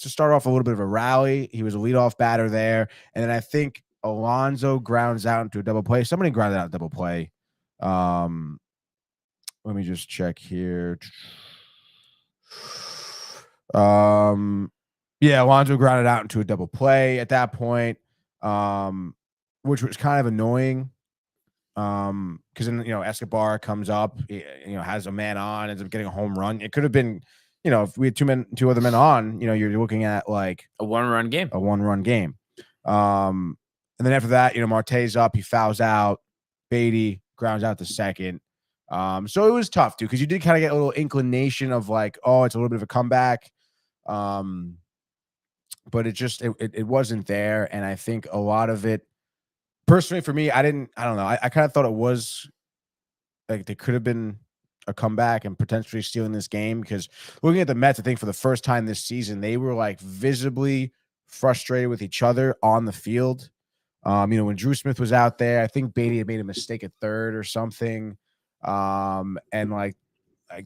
to start off a little bit of a rally. He was a leadoff batter there. And then I think Alonso grounds out into a double play. Somebody grounded out a double play. Let me just check here. Alonso grounded out into a double play at that point, which was kind of annoying. Because then Escobar comes up, has a man on, ends up getting a home run. It could have been, if we had 2 other men on, you're looking at a 1-run game. And then after that, Marte's up, he fouls out, Beatty grounds out to second. So it was tough, dude, because you did kind of get a little inclination of it's a little bit of a comeback. But it wasn't there. And I think a lot of it, personally for me, I don't know. I kind of thought it was there could have been a comeback and potentially stealing this game, because looking at the Mets, I think for the first time this season, they were visibly frustrated with each other on the field. When Drew Smith was out there, I think Beatty had made a mistake at third or something. And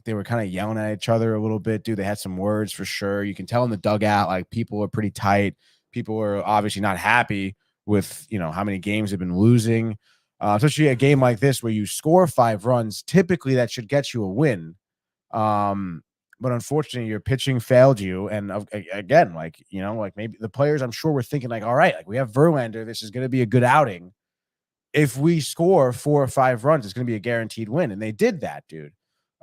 they were kind of yelling at each other a little bit, dude. They had some words for sure. You can tell in the dugout, people are pretty tight. People are obviously not happy with, how many games they've been losing. Especially a game like this where you score 5 runs, typically that should get you a win. But unfortunately, your pitching failed you. And again, maybe the players, I'm sure, were thinking all right, we have Verlander. This is going to be a good outing. If we score 4 or 5 runs, it's going to be a guaranteed win. And they did that, dude.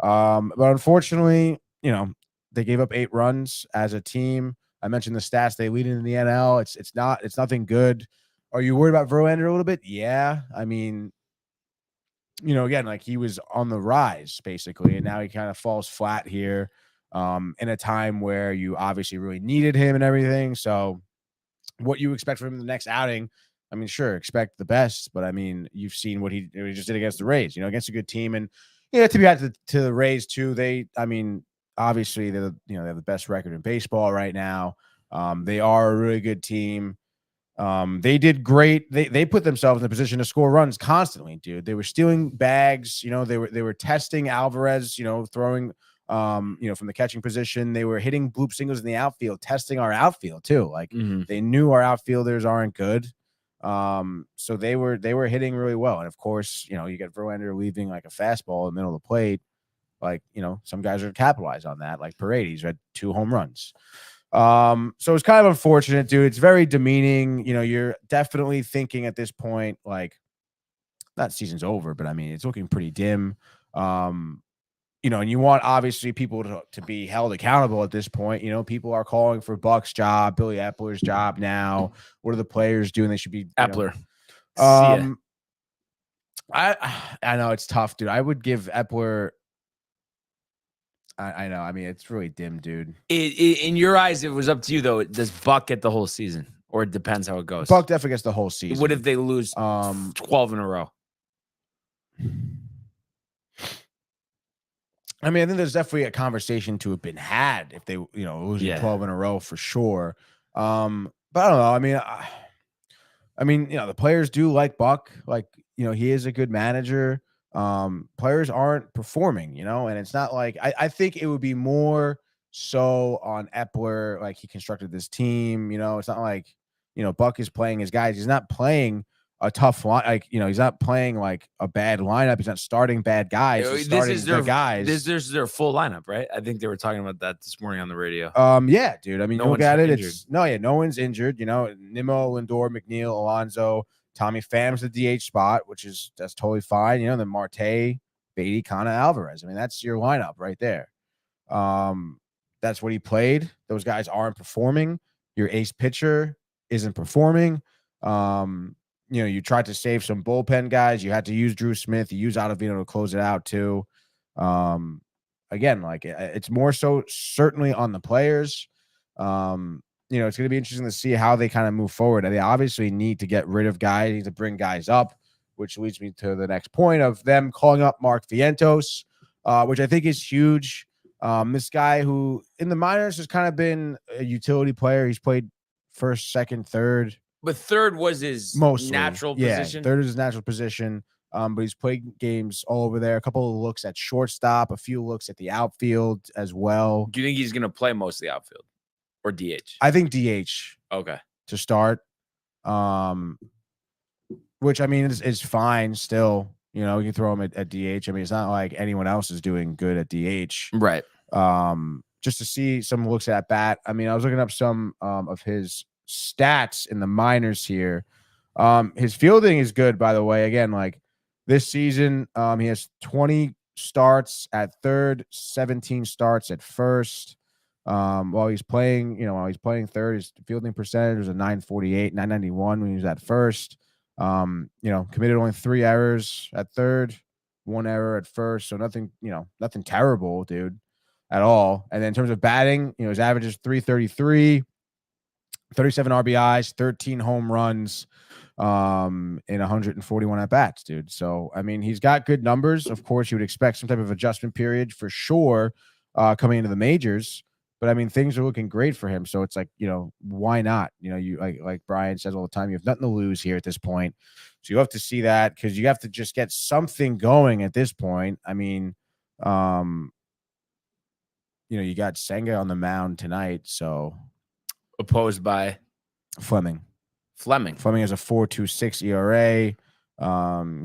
But unfortunately, they gave up 8 runs as a team. I mentioned the stats. They lead in the NL. It's nothing good. Are you worried about Verlander a little bit? Yeah. I mean, again, like he was on the rise basically, and now he kind of falls flat here in a time where you obviously really needed him and everything. So what you expect from him in the next outing, I mean, sure, expect the best, but I mean, you've seen what he just did against the Rays, against a good team. And to be out to the Rays too, I mean, obviously they have the best record in baseball right now. They are a really good team. They did great. They put themselves in a position to score runs constantly, dude. They were stealing bags. They were testing Alvarez. Throwing. From the catching position, they were hitting bloop singles in the outfield, testing our outfield too. Like they knew our outfielders aren't good. So they were hitting really well. And of course, you get Verlander leaving like a fastball in the middle of the plate. Like, some guys are capitalize on that. Like Paredes had 2 home runs. So it's kind of unfortunate, dude. It's very demeaning. You're definitely thinking at this point, like, that season's over, but I mean, it's looking pretty dim. And you want obviously people to be held accountable at this point. People are calling for Buck's job, Billy Epler's job now. What are the players doing? They should be Epler. I know it's tough, dude. I would give Epler. I know. I mean, it's really dim, dude. In your eyes, it was up to you though. Does Buck get the whole season, or it depends how it goes? Buck definitely gets the whole season. What if they lose 12 in a row? I mean, I think there's definitely a conversation to have been had if they, losing 12 in a row for sure. But I don't know. I mean, the players do like Buck. Like, he is a good manager. Players aren't performing, and it's not like I think it would be more so on Epler. Like he constructed this team, it's not like, Buck is playing his guys. He's not playing a tough line. Like, he's not playing like a bad lineup. He's not starting bad guys. He's starting good guys. This is their full lineup, right? I think they were talking about that this morning on the radio. Yeah, dude. I mean, look at it. Injured. No one's injured. Nimmo, Lindor, McNeil, Alonso, Tommy Pham's the DH spot, that's totally fine. Then Marte, Beatty, Kana, Alvarez. I mean, that's your lineup right there. That's what he played. Those guys aren't performing. Your ace pitcher isn't performing. You tried to save some bullpen guys. You had to use Drew Smith. You use Ottavino to close it out too. Again, like it's more so certainly on the players. It's going to be interesting to see how they kind of move forward. They obviously need to get rid of guys, need to bring guys up, which leads me to the next point of them calling up Mark Vientos, which I think is huge. This guy who in the minors has kind of been a utility player. He's played first, second, third. But third was his natural position. Third is his natural position. But he's played games all over there. A couple of looks at shortstop, a few looks at the outfield as well. Do you think he's going to play most of the outfield or DH? I think DH. Okay. To start. Which I mean is fine still. You can throw him at DH. I mean, it's not like anyone else is doing good at DH. Right. Just to see some looks at bat. I mean, I was looking up some of his stats in the minors here. His fielding is good, by the way. Again, like this season, he has 20 starts at third, 17 starts at first. While he's playing third, his fielding percentage was a 948, 991 when he was at first. Committed only 3 errors at third, 1 error at first. So nothing terrible, dude, at all. And then in terms of batting, his average is 333. 37 RBIs, 13 home runs, in 141 at bats, dude. So, I mean, he's got good numbers. Of course, you would expect some type of adjustment period for sure, coming into the majors. But I mean, things are looking great for him. So it's like, why not? You like Brian says all the time, you have nothing to lose here at this point. So you have to see that because you have to just get something going at this point. I mean, you got Senga on the mound tonight, so. Opposed by Fleming. Fleming has a 4.26 ERA.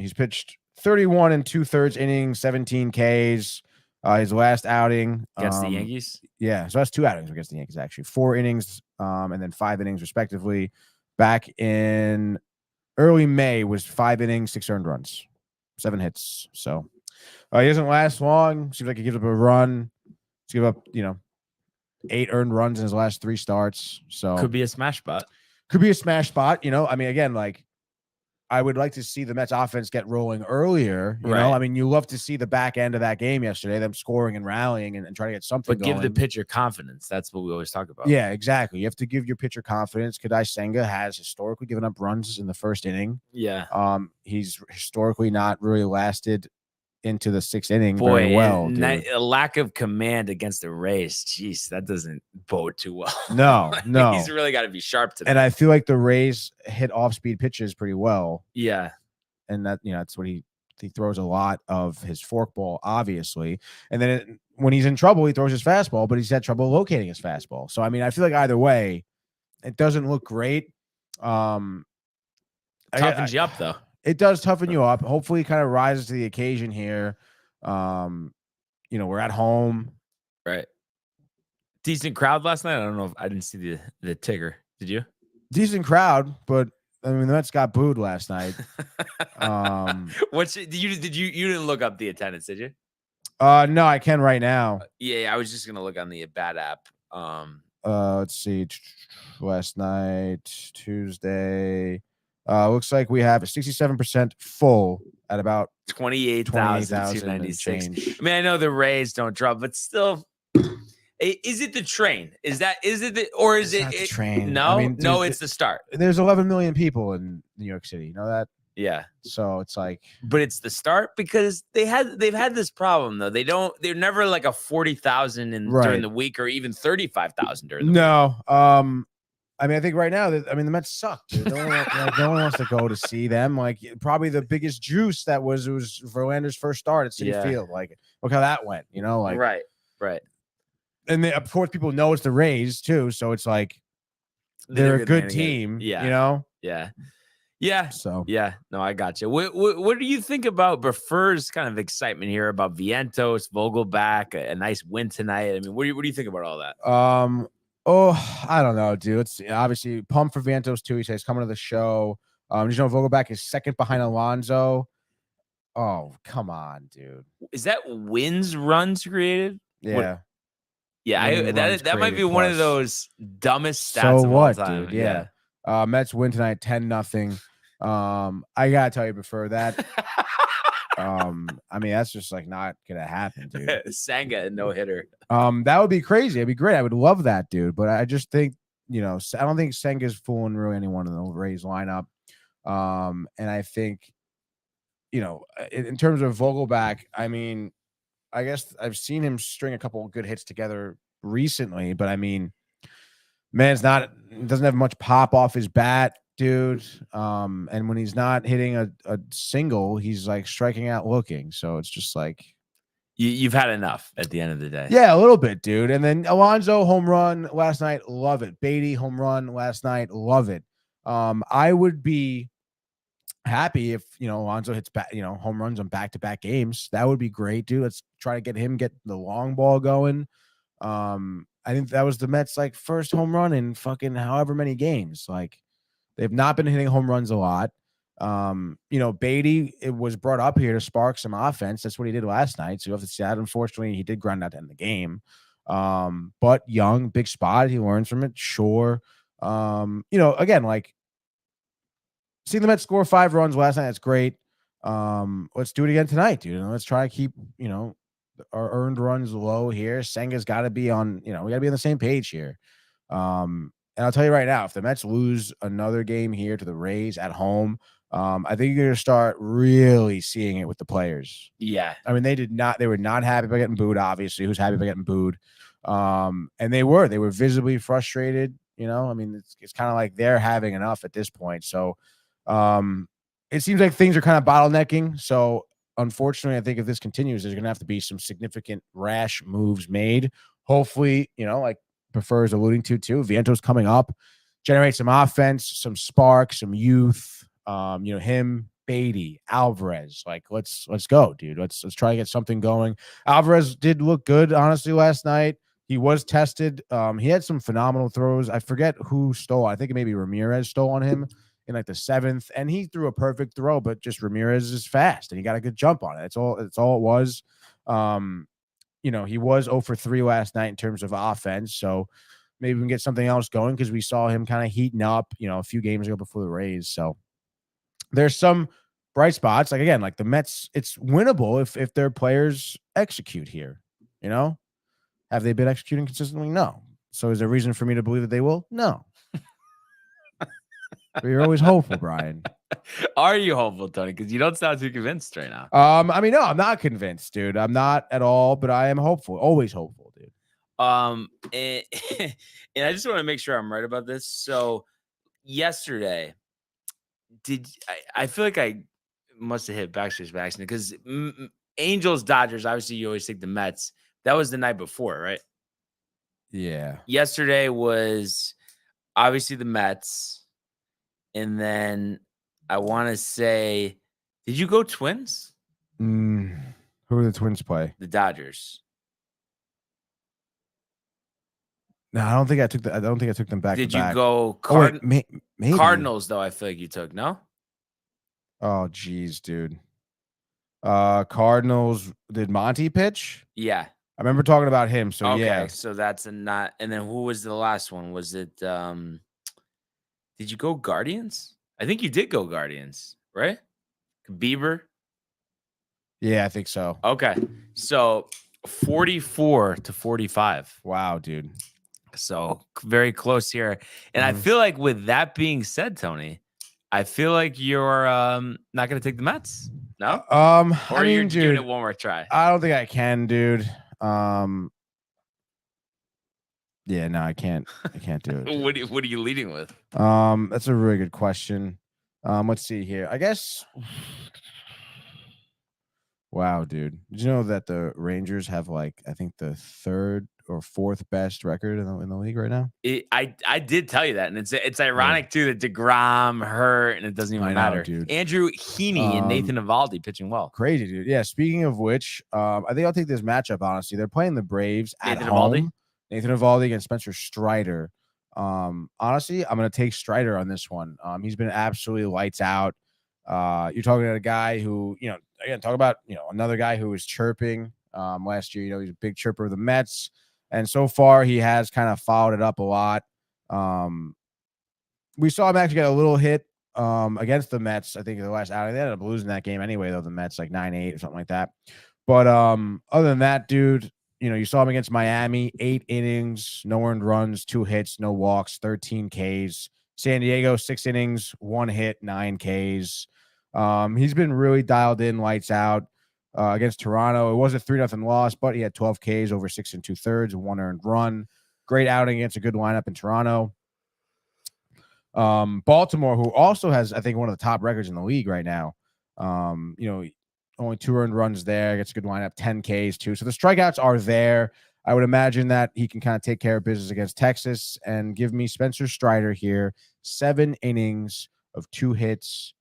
He's pitched 31 2/3 innings, 17 Ks. His last outing against the Yankees. Yeah, so that's 2 outings against the Yankees, actually. 4 innings, and then 5 innings respectively. Back in early May was 5 innings, 6 earned runs, 7 hits. So he doesn't last long. Seems like he gives up a run. He's give up, 8 earned runs in his last 3 starts. So could be a smash spot. I mean, again, like I would like to see the Mets offense get rolling earlier. You know, Right. I mean, you love to see the back end of that game yesterday, them scoring and rallying and trying to get something But give the going. pitcher confidence. That's what we always talk about. Yeah, exactly. You have to give your pitcher confidence. Kadai Senga has historically given up runs in the first inning. Yeah. He's historically not really lasted into the sixth inning Boy, very well, and dude. a lack of command against the Rays. Jeez, that doesn't bode too well. No, no. He's really got to be sharp today. And I feel like the Rays hit off-speed pitches pretty well. Yeah. And that, that's what he throws a lot of his forkball, obviously. And then when he's in trouble, he throws his fastball, but he's had trouble locating his fastball. So, I mean, I feel like either way, it doesn't look great. Toughens you up, though. It does toughen you up. Hopefully, it kind of rises to the occasion here. We're at home. Right. Decent crowd last night. I don't know if I didn't see the ticker. Did you? Decent crowd, but I mean, the Mets got booed last night. You didn't look up the attendance, did you? No, I can right now. Yeah, I was just gonna look on the bat app. Let's see. Last night, Tuesday. Looks like we have a 67% full at about 28,296. change. I mean, I know the Rays don't drop, but still, is it the train? Is it the train? No, I mean, no, it's the start. There's 11 million people in New York City. You know that? Yeah. So it's like, but it's the start because they've had this problem though. They're never like a 40,000 during the week or even 35,000 during the week. No. I mean, I think right now the Mets suck, dude. No one wants to go to see them. Like, probably the biggest juice it was Verlander's first start at Citi Field. Like, look how that went, like right. And then, of course, people know it's the Rays too, so it's like they're a good team. Yeah. Yeah. So no, I got you. What do you think about Befur's kind of excitement here about Vientos, Vogelback, a nice win tonight? I mean, what do you think about all that? I don't know, dude. It's obviously pumped for Vientos too. He says coming to the show. Vogelback is second behind Alonso. Oh, come on, dude. Is that wins runs created? Yeah. That might be one of those dumbest stats so of what, all time. Dude? Yeah. Mets win tonight 10-0. I gotta tell you, before that. I mean, that's just like not gonna happen, dude. Senga no hitter. That would be crazy. It'd be great. I would love that, dude. But I just think, I don't think Senga's fooling really anyone in the Rays lineup. And I think, in terms of Vogelback, I mean, I guess I've seen him string a couple of good hits together recently, but I mean, doesn't have much pop off his bat, dude. And when he's not hitting a single, he's like striking out looking. So it's just like you've had enough at the end of the day. Yeah, a little bit, dude. And then Alonso home run last night, love it. Beatty home run last night, love it. I would be happy if Alonso hits home runs on back-to-back games. That would be great, dude. Let's try to get the long ball going. I think that was the Mets like first home run in fucking however many games. Like, they've not been hitting home runs a lot. Beatty, it was brought up here to spark some offense. That's what he did last night. So you have to see that. Unfortunately, he did ground out to end the game. But young, big spot. He learns from it. Sure. Again, like, seeing the Mets score 5 runs last night, that's great. Let's do it again tonight, dude. And let's try to keep, our earned runs low here. Senga's got to be on, we got to be on the same page here. And I'll tell you right now, if the Mets lose another game here to the Rays at home, I think you're going to start really seeing it with the players. Yeah. I mean, they were not happy about getting booed, obviously. Who's happy about getting booed? And they were visibly frustrated. I mean, it's kind of like they're having enough at this point. So it seems like things are kind of bottlenecking. So unfortunately, I think if this continues, there's going to have to be some significant rash moves made. Hopefully, like Prefers alluding to too, Vientos coming up, generate some offense, some spark, some youth. Him, Beatty, Alvarez. Like, let's go, dude. Let's try to get something going. Alvarez did look good, honestly, last night. He was tested. He had some phenomenal throws. I forget who stole. I think maybe Ramirez stole on him in like the 7th, and he threw a perfect throw, but just Ramirez is fast and he got a good jump on it. It's all it was. He was 0 for 3 last night in terms of offense. So maybe we can get something else going because we saw him kind of heating up, a few games ago before the Rays. So there's some bright spots. Like again, like the Mets, it's winnable if their players execute here. You know, have they been executing consistently? No. So is there reason for me to believe that they will? No. But you're always hopeful, Brian. Are you hopeful, Tony? Because you don't sound too convinced right now. I mean, no, I'm not convinced, dude. I'm not at all, but I am hopeful. Always hopeful, dude. And, and I just want to make sure I'm right about this. So yesterday, I feel like I must have hit backspace by accident because Angels, Dodgers, obviously you always take the Mets. That was the night before, right? Yeah. Yesterday was obviously the Mets. And then I want to say, did you go Twins? Who do the Twins play? The Dodgers. No, I don't think I took them back. Did to you back. go Maybe Cardinals though? I feel like you took no. Oh, geez, dude. Cardinals. Did Monty pitch? Yeah. I remember talking about him. So Okay, yeah. so that's a not. And then who was the last one? Was it? Did you go Guardians? I think you did go Guardians, right? Bieber. Yeah, I think so. Okay, so 44-45. Wow, dude. So very close here. And I feel like with that being said, Tony, I feel like you're not going to take the Mets. No? Or I mean, you're dude, giving it one more try. I don't think I can, dude. Yeah, no, I can't do it. What are you leading with? That's a really good question. Let's see here. I guess. Wow, dude. Did you know that the Rangers have like I think the third or fourth best record in the league right now? I did tell you that, and it's ironic too that DeGrom hurt, and it doesn't even matter. Dude. Andrew Heaney and Nathan Eovaldi pitching well. Crazy, dude. Yeah. Speaking of which, I think I'll take this matchup. Honestly, they're playing the Braves at Nathan home. Eovaldi? Nathan Eovaldi against Spencer Strider. Honestly, I'm gonna take Strider on this one. He's been absolutely lights out. You're talking about a guy who, again, talk about, another guy who was chirping last year. He's a big chirper of the Mets. And so far, he has kind of followed it up a lot. We saw him actually get a little hit against the Mets, I think, in the last outing. They ended up losing that game anyway, though, the Mets, like 9-8 or something like that. But other than that, dude, you saw him against Miami, 8 innings, no earned runs, 2 hits, no walks, 13 Ks. San Diego, 6 innings, 1 hit, 9 Ks. He's been really dialed in, lights out. Against Toronto, it was a 3-0 loss, but he had 12 Ks over 6 2/3, 1 earned run. Great outing against a good lineup in Toronto. Baltimore, who also has, I think, one of the top records in the league right now. Only 2 earned runs there. Gets a good lineup, 10 Ks too. So the strikeouts are there. I would imagine that he can kind of take care of business against Texas and give me Spencer Strider here. 7 innings of 2 hits.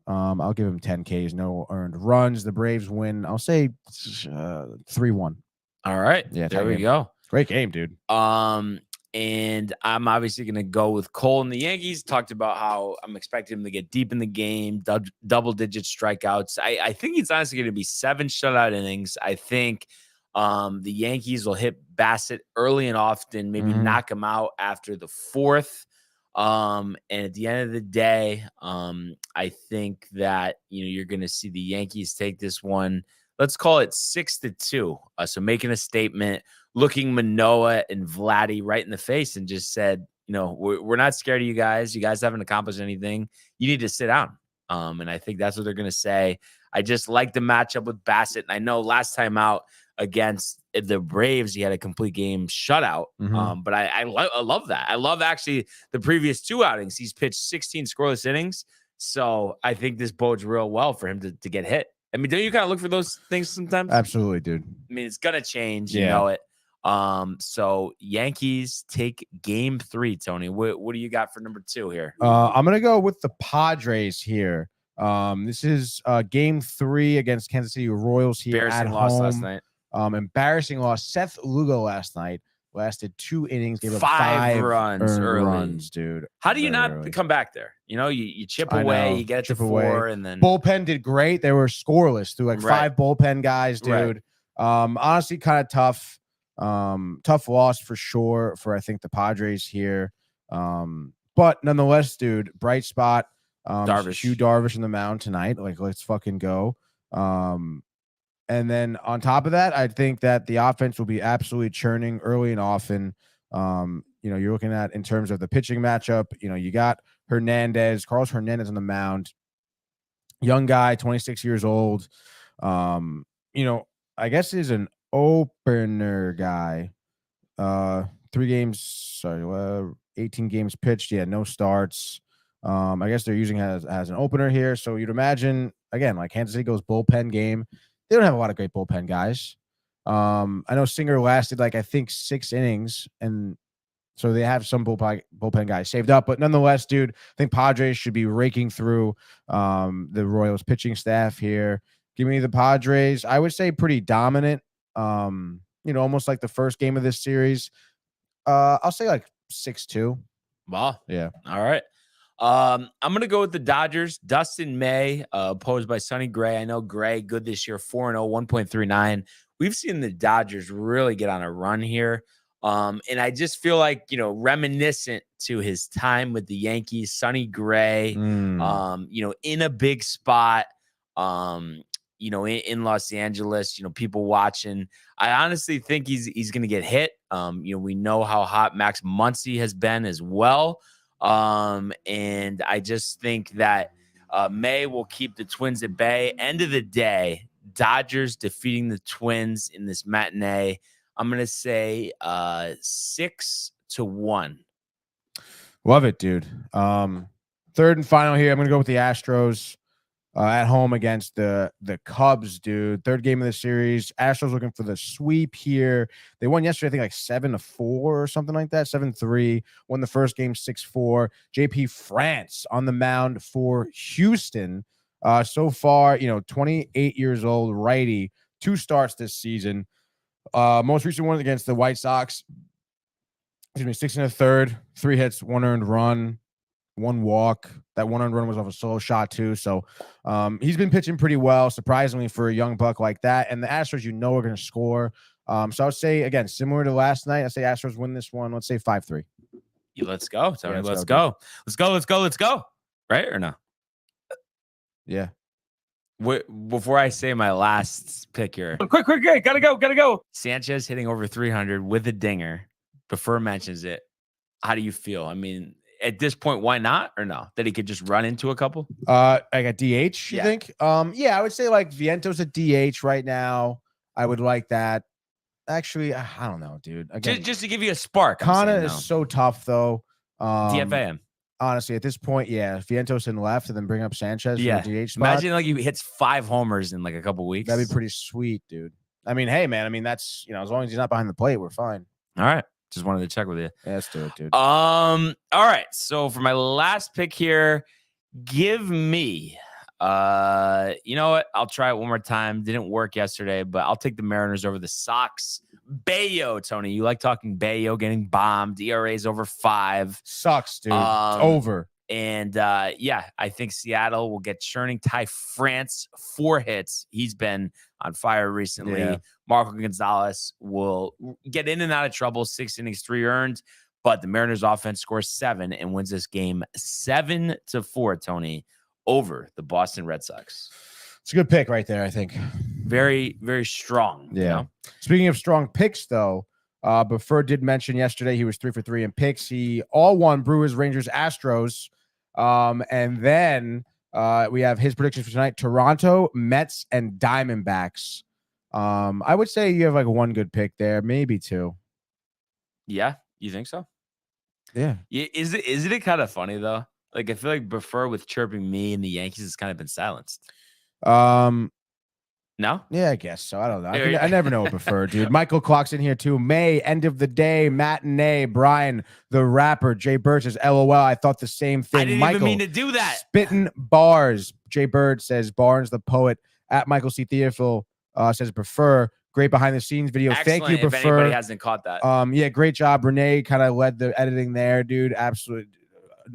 I'll give him 10 Ks, no earned runs. The Braves win, I'll say 3-1. All right. Yeah, there we go. Great game, dude. And I'm obviously going to go with Cole and the Yankees. Talked about how I'm expecting him to get deep in the game, double-digit strikeouts. I think it's honestly going to be 7 shutout innings. I think the Yankees will hit Bassett early and often, maybe knock him out after the 4th. And at the end of the day, I think that, you're going to see the Yankees take this one. Let's call it 6-2. So making a statement, looking Manoah and Vladdy right in the face and just said, we're not scared of you guys. You guys haven't accomplished anything. You need to sit down. And I think that's what they're going to say. I just like the matchup with Bassett. And I know last time out against the Braves, he had a complete game shutout. But I love that. I love actually the previous 2 outings. He's pitched 16 scoreless innings. So I think this bodes real well for him to get hit. I mean, don't you kind of look for those things sometimes? Absolutely, dude. I mean, it's going to change. Yeah. You know it. So Yankees take game 3, Tony. What do you got for number 2 here? I'm going to go with the Padres here. This is game 3 against Kansas City Royals here at home. Loss last night. Embarrassing loss. Seth Lugo last night lasted 2 innings, gave up 5 runs early early, dude. How do you not come back there? You chip away, you get it to 4, and then bullpen did great. They were scoreless through 5 bullpen guys, dude. Right. Honestly, kind of tough. Tough loss for sure for I think the Padres here. But nonetheless, dude, bright spot. Darvish. Hugh Darvish in the mound tonight. Like, let's fucking go. And then on top of that, I think that the offense will be absolutely churning early and often. You're looking at in terms of the pitching matchup, you got Carlos Hernandez on the mound, young guy, 26 years old. I guess is an opener guy. 18 games pitched. Yeah, no starts. I guess they're using as an opener here. So you'd imagine, again, like Kansas City goes bullpen game. They don't have a lot of great bullpen guys. I know Singer lasted I think 6 innings, and so they have some bullpen guys saved up. But nonetheless, dude, I think Padres should be raking through the Royals pitching staff here. Give me the Padres. I would say pretty dominant. Almost like the first game of this series. I'll say 6-2. Wow. Yeah. All right. I'm going to go with the Dodgers. Dustin May, opposed by Sonny Gray. I know Gray, good this year, 4-0, 1.39. We've seen the Dodgers really get on a run here. And I just feel like, reminiscent to his time with the Yankees, Sonny Gray, in a big spot, in Los Angeles, people watching. I honestly think he's going to get hit. We know how hot Max Muncy has been as well. And I just think that May will keep the Twins at bay. End of the day, Dodgers defeating the Twins in this matinee. I'm going to say 6-1. Love it, dude. Third and final here. I'm going to go with the Astros at home against the Cubs, dude. Third game of the series. Astros looking for the sweep here. They won yesterday, I think 7-4 or something like that. 7-3. Won the first game 6-4. JP France on the mound for Houston. So far, 28 years old, righty. 2 starts this season. Most recent one against the White Sox. 6 1/3, 3 hits, 1 earned run, 1 walk. That 1 earned run was off a solo shot too. So he's been pitching pretty well, surprisingly, for a young buck like that. And the Astros, are going to score. So I would say, again, similar to last night, I say Astros win this one. Let's say 5-3. Let's go, Tony. Yeah, let's go. Let's go. Right or no? Yeah. Before I say my last pick here, Quick, gotta go. Sanchez hitting over 300 with a dinger. Before mentions it. How do you feel? I mean, at this point, why not or no? That he could just run into a couple? Like a DH, you Yeah. think? Yeah, I would say Viento's a DH right now. I would like that. Actually, I don't know, dude. Again, Just to give you a spark. Kana is so tough though. DFA. Honestly, at this point, yeah, if Vientos in left and then bring up Sanchez for the DH spot. Imagine he hits 5 homers in a couple weeks. That'd be pretty sweet, dude. I mean, hey, man. I mean, that's as long as he's not behind the plate, we're fine. All right. Just wanted to check with you. Yeah, let's do it, dude. All right. So for my last pick here, give me you know what? I'll try it one more time. Didn't work yesterday, but I'll take the Mariners over the Sox. Bayo, Tony. You like talking Bayo getting bombed. ERA's over 5. Sucks, dude. It's over. And I think Seattle will get churning. Ty France, 4 hits. He's been on fire recently. Yeah. Marco Gonzalez will get in and out of trouble. 6 innings, 3 earned. But the Mariners offense scores 7 and wins this game 7-4, Tony, over the Boston Red Sox. It's a good pick right there, I think. Very, very strong. Yeah. Speaking of strong picks, though, Buffer did mention yesterday he was 3 for 3 in picks. He all won Brewers, Rangers, Astros. And then we have his predictions for tonight: Toronto, Mets, and Diamondbacks. I would say you have 1 good pick there, maybe 2. Yeah, you think so? Yeah. Is it kind of funny though? I feel like Buffer with chirping me and the Yankees has kind of been silenced. No? Yeah, I guess so. I don't know. I never know what prefer, dude. Michael clocks in here too. May, end of the day, matinee. Brian, the rapper. Jay Bird says, LOL. I thought the same thing. I didn't even mean to do that. Spitting bars. Jay Bird says, Barnes, the poet. At Michael C. Theophil says, prefer. Great behind the scenes video. Excellent, Thank you, if prefer. anybody hasn't caught that. Yeah, great job. Renee kind of led the editing there, dude. Absolute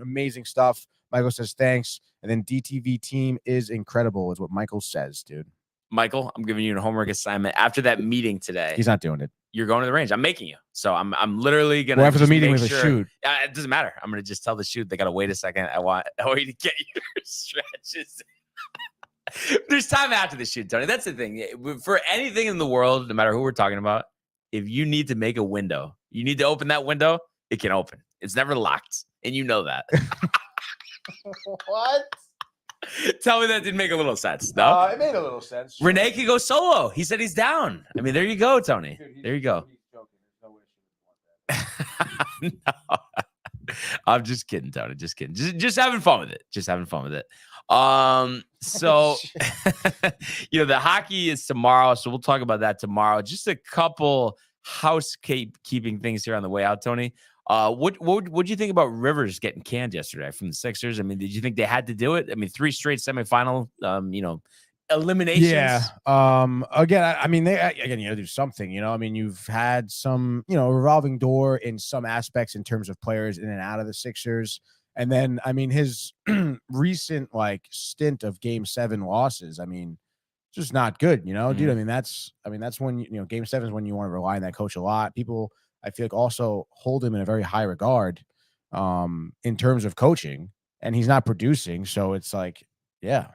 amazing stuff. Michael says, thanks. And then DTV team is incredible, is what Michael says, dude. Michael, I'm giving you a homework assignment after that meeting today. He's not doing it. you're going to the range. I'm making you. So I'm literally gonna. Well, after the just meeting make with a sure, shoot. It doesn't matter. I'm gonna just tell the shoot they gotta wait a second. I want you to get your stretches. There's time after the shoot, Tony. That's the thing. For anything in the world, no matter who we're talking about, if you need to make a window, you need to open that window. It can open. It's never locked, and you know that. What? Tell me that didn't make a little sense. No, It made a little sense. Renee can go solo. He said he's down. I mean, there you go, Tony. There you go. No, I'm just kidding, Tony. Just kidding. Just having fun with it. Just having fun with it. So the hockey is tomorrow, so we'll talk about that tomorrow. Just a couple housekeeping things here on the way out, Tony. What do you think about Rivers getting canned yesterday from the Sixers? I mean, did you think they had to do it? I mean, 3 straight semifinal, eliminations. Yeah. Again, I mean, you got to do something. I mean, you've had some, revolving door in some aspects in terms of players in and out of the Sixers. And then, I mean, his recent stint of Game 7 losses. I mean, just not good, dude. I mean, that's when Game 7 is when you want to rely on that coach a lot. People, I feel like, also hold him in a very high regard, in terms of coaching, and he's not producing. So it's like, yeah,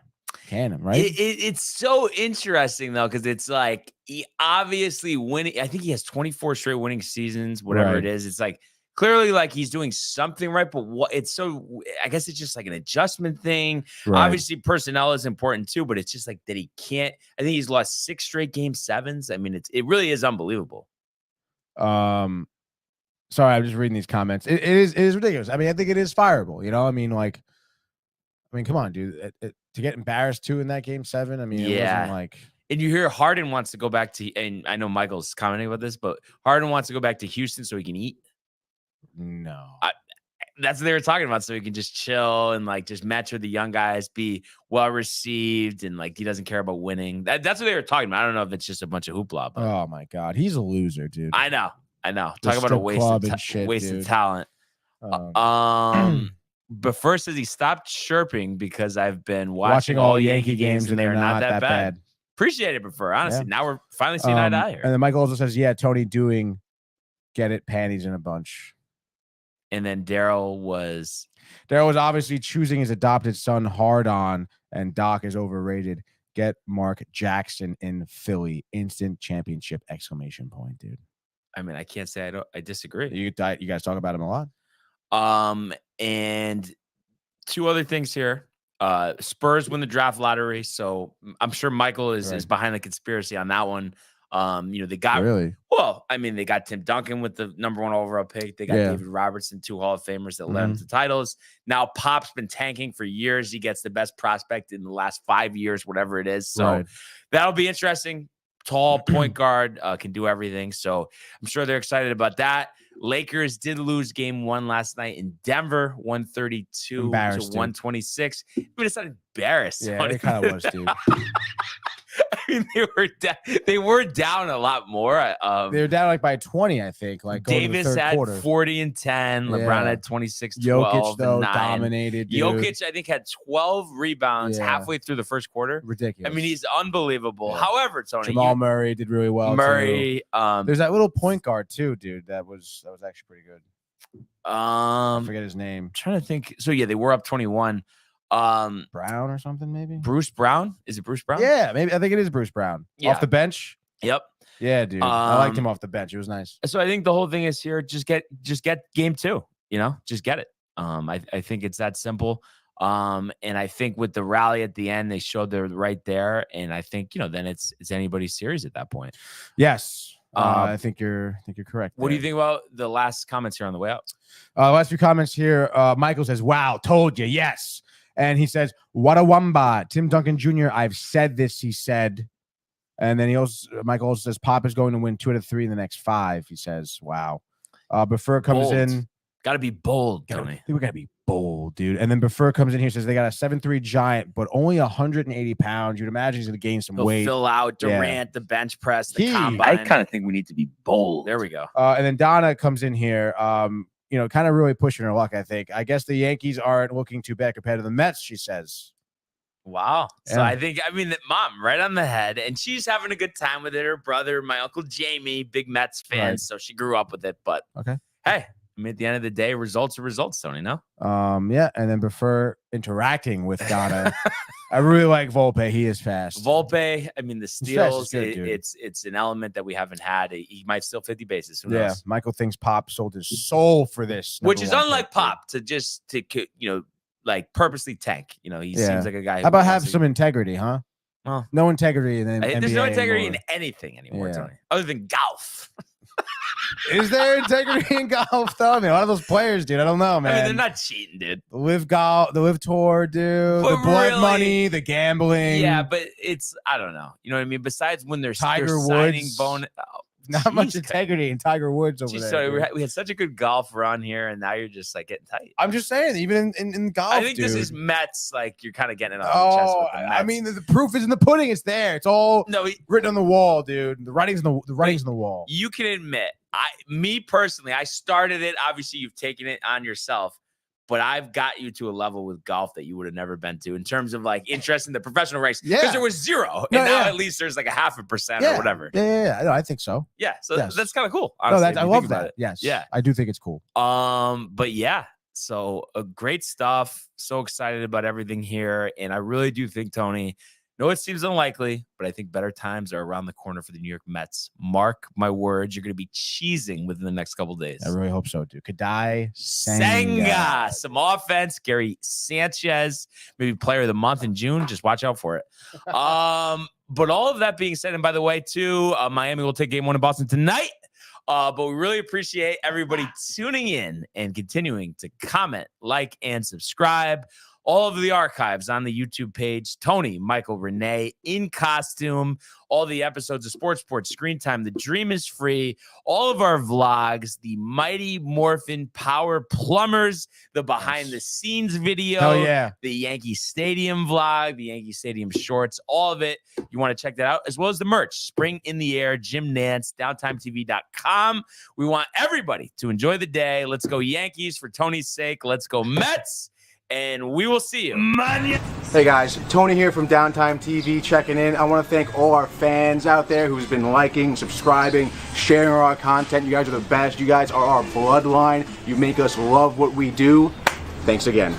can him, right? It's so interesting though, because it's like he obviously winning. I think he has 24 straight winning seasons, whatever it is. It's like clearly he's doing something right, but I guess it's just like an adjustment thing. Right. Obviously, personnel is important too, but it's just like that he can't. I think he's lost 6 straight Game 7s. I mean, it really is unbelievable. Sorry, I'm just reading these comments. It is ridiculous. I mean, I think it is fireable. I mean, come on, dude. To get embarrassed too in that Game 7. I mean, it wasn't like. And you hear Harden wants to go back to, and I know Michael's commenting about this, but Harden wants to go back to Houston so he can eat. No, that's what they were talking about. So he can just chill and just match with the young guys, be well received, and he doesn't care about winning. That's what they were talking about. I don't know if it's just a bunch of hoopla. But oh my God, he's a loser, dude. I know. Talk about a waste of talent. But first, says he stopped chirping because I've been watching all Yankee games and they're not that bad. Appreciate it, Prefer. Honestly, now we're finally seeing eye to eye here. And then Michael also says, yeah, Tony doing get it panties in a bunch. And then Daryl was obviously choosing his adopted son hard on, and Doc is overrated. Get Mark Jackson in Philly. Instant championship ! Dude. I mean, I can't say I disagree. You guys talk about him a lot. And 2 other things here. Spurs win the draft lottery, so I'm sure Michael is behind the conspiracy on that one. They got they got Tim Duncan with the number 1 overall pick. They got David Robertson, 2 Hall of Famers that led them to titles. Now Pop's been tanking for years. He gets the best prospect in the last 5 years, whatever it is. So that'll be interesting. Tall point guard, can do everything. So I'm sure they're excited about that. Lakers did lose Game 1 last night in Denver, 132 to 126. I mean, it's not embarrassed. Yeah, it kind of was, dude. I mean, they were down a lot more. They were down by 20, I think. Davis had 40 and 10. LeBron had 26, 12, Jokic, though, and 9. dominated. Dude. Jokic, I think, had 12 rebounds halfway through the first quarter. Ridiculous. I mean, he's unbelievable. Yeah. However, Tony, Jamal Murray did really well. Murray. There's that little point guard too, dude. That was actually pretty good. I forget his name. I'm trying to think. So yeah, they were up 21. Brown or something, maybe. Bruce Brown? Is it Bruce Brown? Yeah, maybe. I think it is Bruce Brown. Yeah. Off the bench. Yep. Yeah, dude. I liked him off the bench. It was nice. So I think the whole thing is here. Just get Game 2. Just get it. I think it's that simple. And I think with the rally at the end, they showed they're right there. And I think then it's anybody's series at that point. Yes. I think you're correct. What do you think about the last comments here on the way out? Last few comments here. Michael says, "Wow, told you, yes." And he says, "What a wamba, Tim Duncan Jr. I've said this," he said. And then Michael also says, "Pop is going to win 2 out of 3 in the next 5." He says, "Wow." Before comes in. Got to be bold, Tony. We got to be bold, dude. And then Before comes in here, says they got a 7'3" giant, but only 180 pounds. You'd imagine he's going to gain some weight. Fill out Durant, the bench press, the combine. I kind of think we need to be bold. There we go. And then Donna comes in here, kind of really pushing her luck, I think. I guess the Yankees aren't looking too bad compared to the Mets, she says. Wow. So Yeah. I mean, that mom right on the head, and she's having a good time with it. Her brother, my uncle Jamie, big Mets fan, Right. so she grew up with it. But Okay. hey, I mean, at the end of the day, results are results, Tony. No. Yeah, and then prefer interacting with Ghana. I really like Volpe. He is fast. Volpe, I mean, the fast, he's steals, good, dude. it's an element that we haven't had. He might steal 50 bases. Who Yeah, knows? Michael thinks Pop sold his soul for this, Which number is one unlike pick, dude. Pop to like purposely tank. He seems like a guy. How about wants have to- some integrity, huh? Well, No integrity in the there's no NBA integrity anymore. in anything anymore, Yeah. Tony, other than golf. Is there integrity in golf, though? I mean, a lot of those players, dude. I don't know, man. I mean, they're not cheating, dude. The Live Tour, dude. But The blood really- money, the gambling. Yeah, but I don't know. You know what I mean? Besides when they're Tiger signing Woods. bonus. not much integrity in Tiger Woods over there. So dude. we had such a good golfer on here, and now you're just like getting tight. I'm just saying, even in golf, I think dude. this is Mets. Like you're kind of getting it on your chest Oh, with the Mets. I mean, the proof is in the pudding. It's there. It's all no, written on the wall, dude. The writing's in the writing's on the wall. you can admit, me personally, I started it. Obviously, you've taken it on yourself, but I've got you to a level with golf that you would have never been to in terms of like interest in the professional ranks. Yeah. Because there was zero, No, and now yeah. at least there's like a 0.5% or whatever. Yeah. No, I think so. Yeah, so Yes. that's kind of cool. No, Honestly, that if I you love think about that. it. Yes. Yeah. I do think it's cool. But yeah, so great stuff. So excited about everything here, and I really do think, Tony. No, it seems unlikely, but I think better times are around the corner for the New York Mets. Mark my words, you're going to be cheesing within the next couple of days. I really hope so, dude. Kadai Senga, some offense. Gary Sanchez, maybe player of the month in June. Just watch out for it. But all of that being said, and by the way, too, Miami will take game 1 in Boston tonight. But we really appreciate everybody tuning in and continuing to comment, like, and subscribe. All of the archives on the YouTube page. Tony, Michael, Renee in costume. All the episodes of Sports Report, Screen Time. The Dream is Free. All of our vlogs. The Mighty Morphin Power Plumbers. The behind the scenes video. Hell yeah. The Yankee Stadium vlog. The Yankee Stadium shorts. All of it. You want to check that out. As well as the merch. Spring in the Air. Jim Nance. DowntimeTV.com. We want everybody to enjoy the day. Let's go Yankees for Tony's sake. Let's go Mets. And we will see you. Hey guys, Tony here from Downtime TV checking in. I want to thank all our fans out there who's been liking, subscribing, sharing our content. You guys are the best. You guys are our bloodline. You make us love what we do. Thanks again.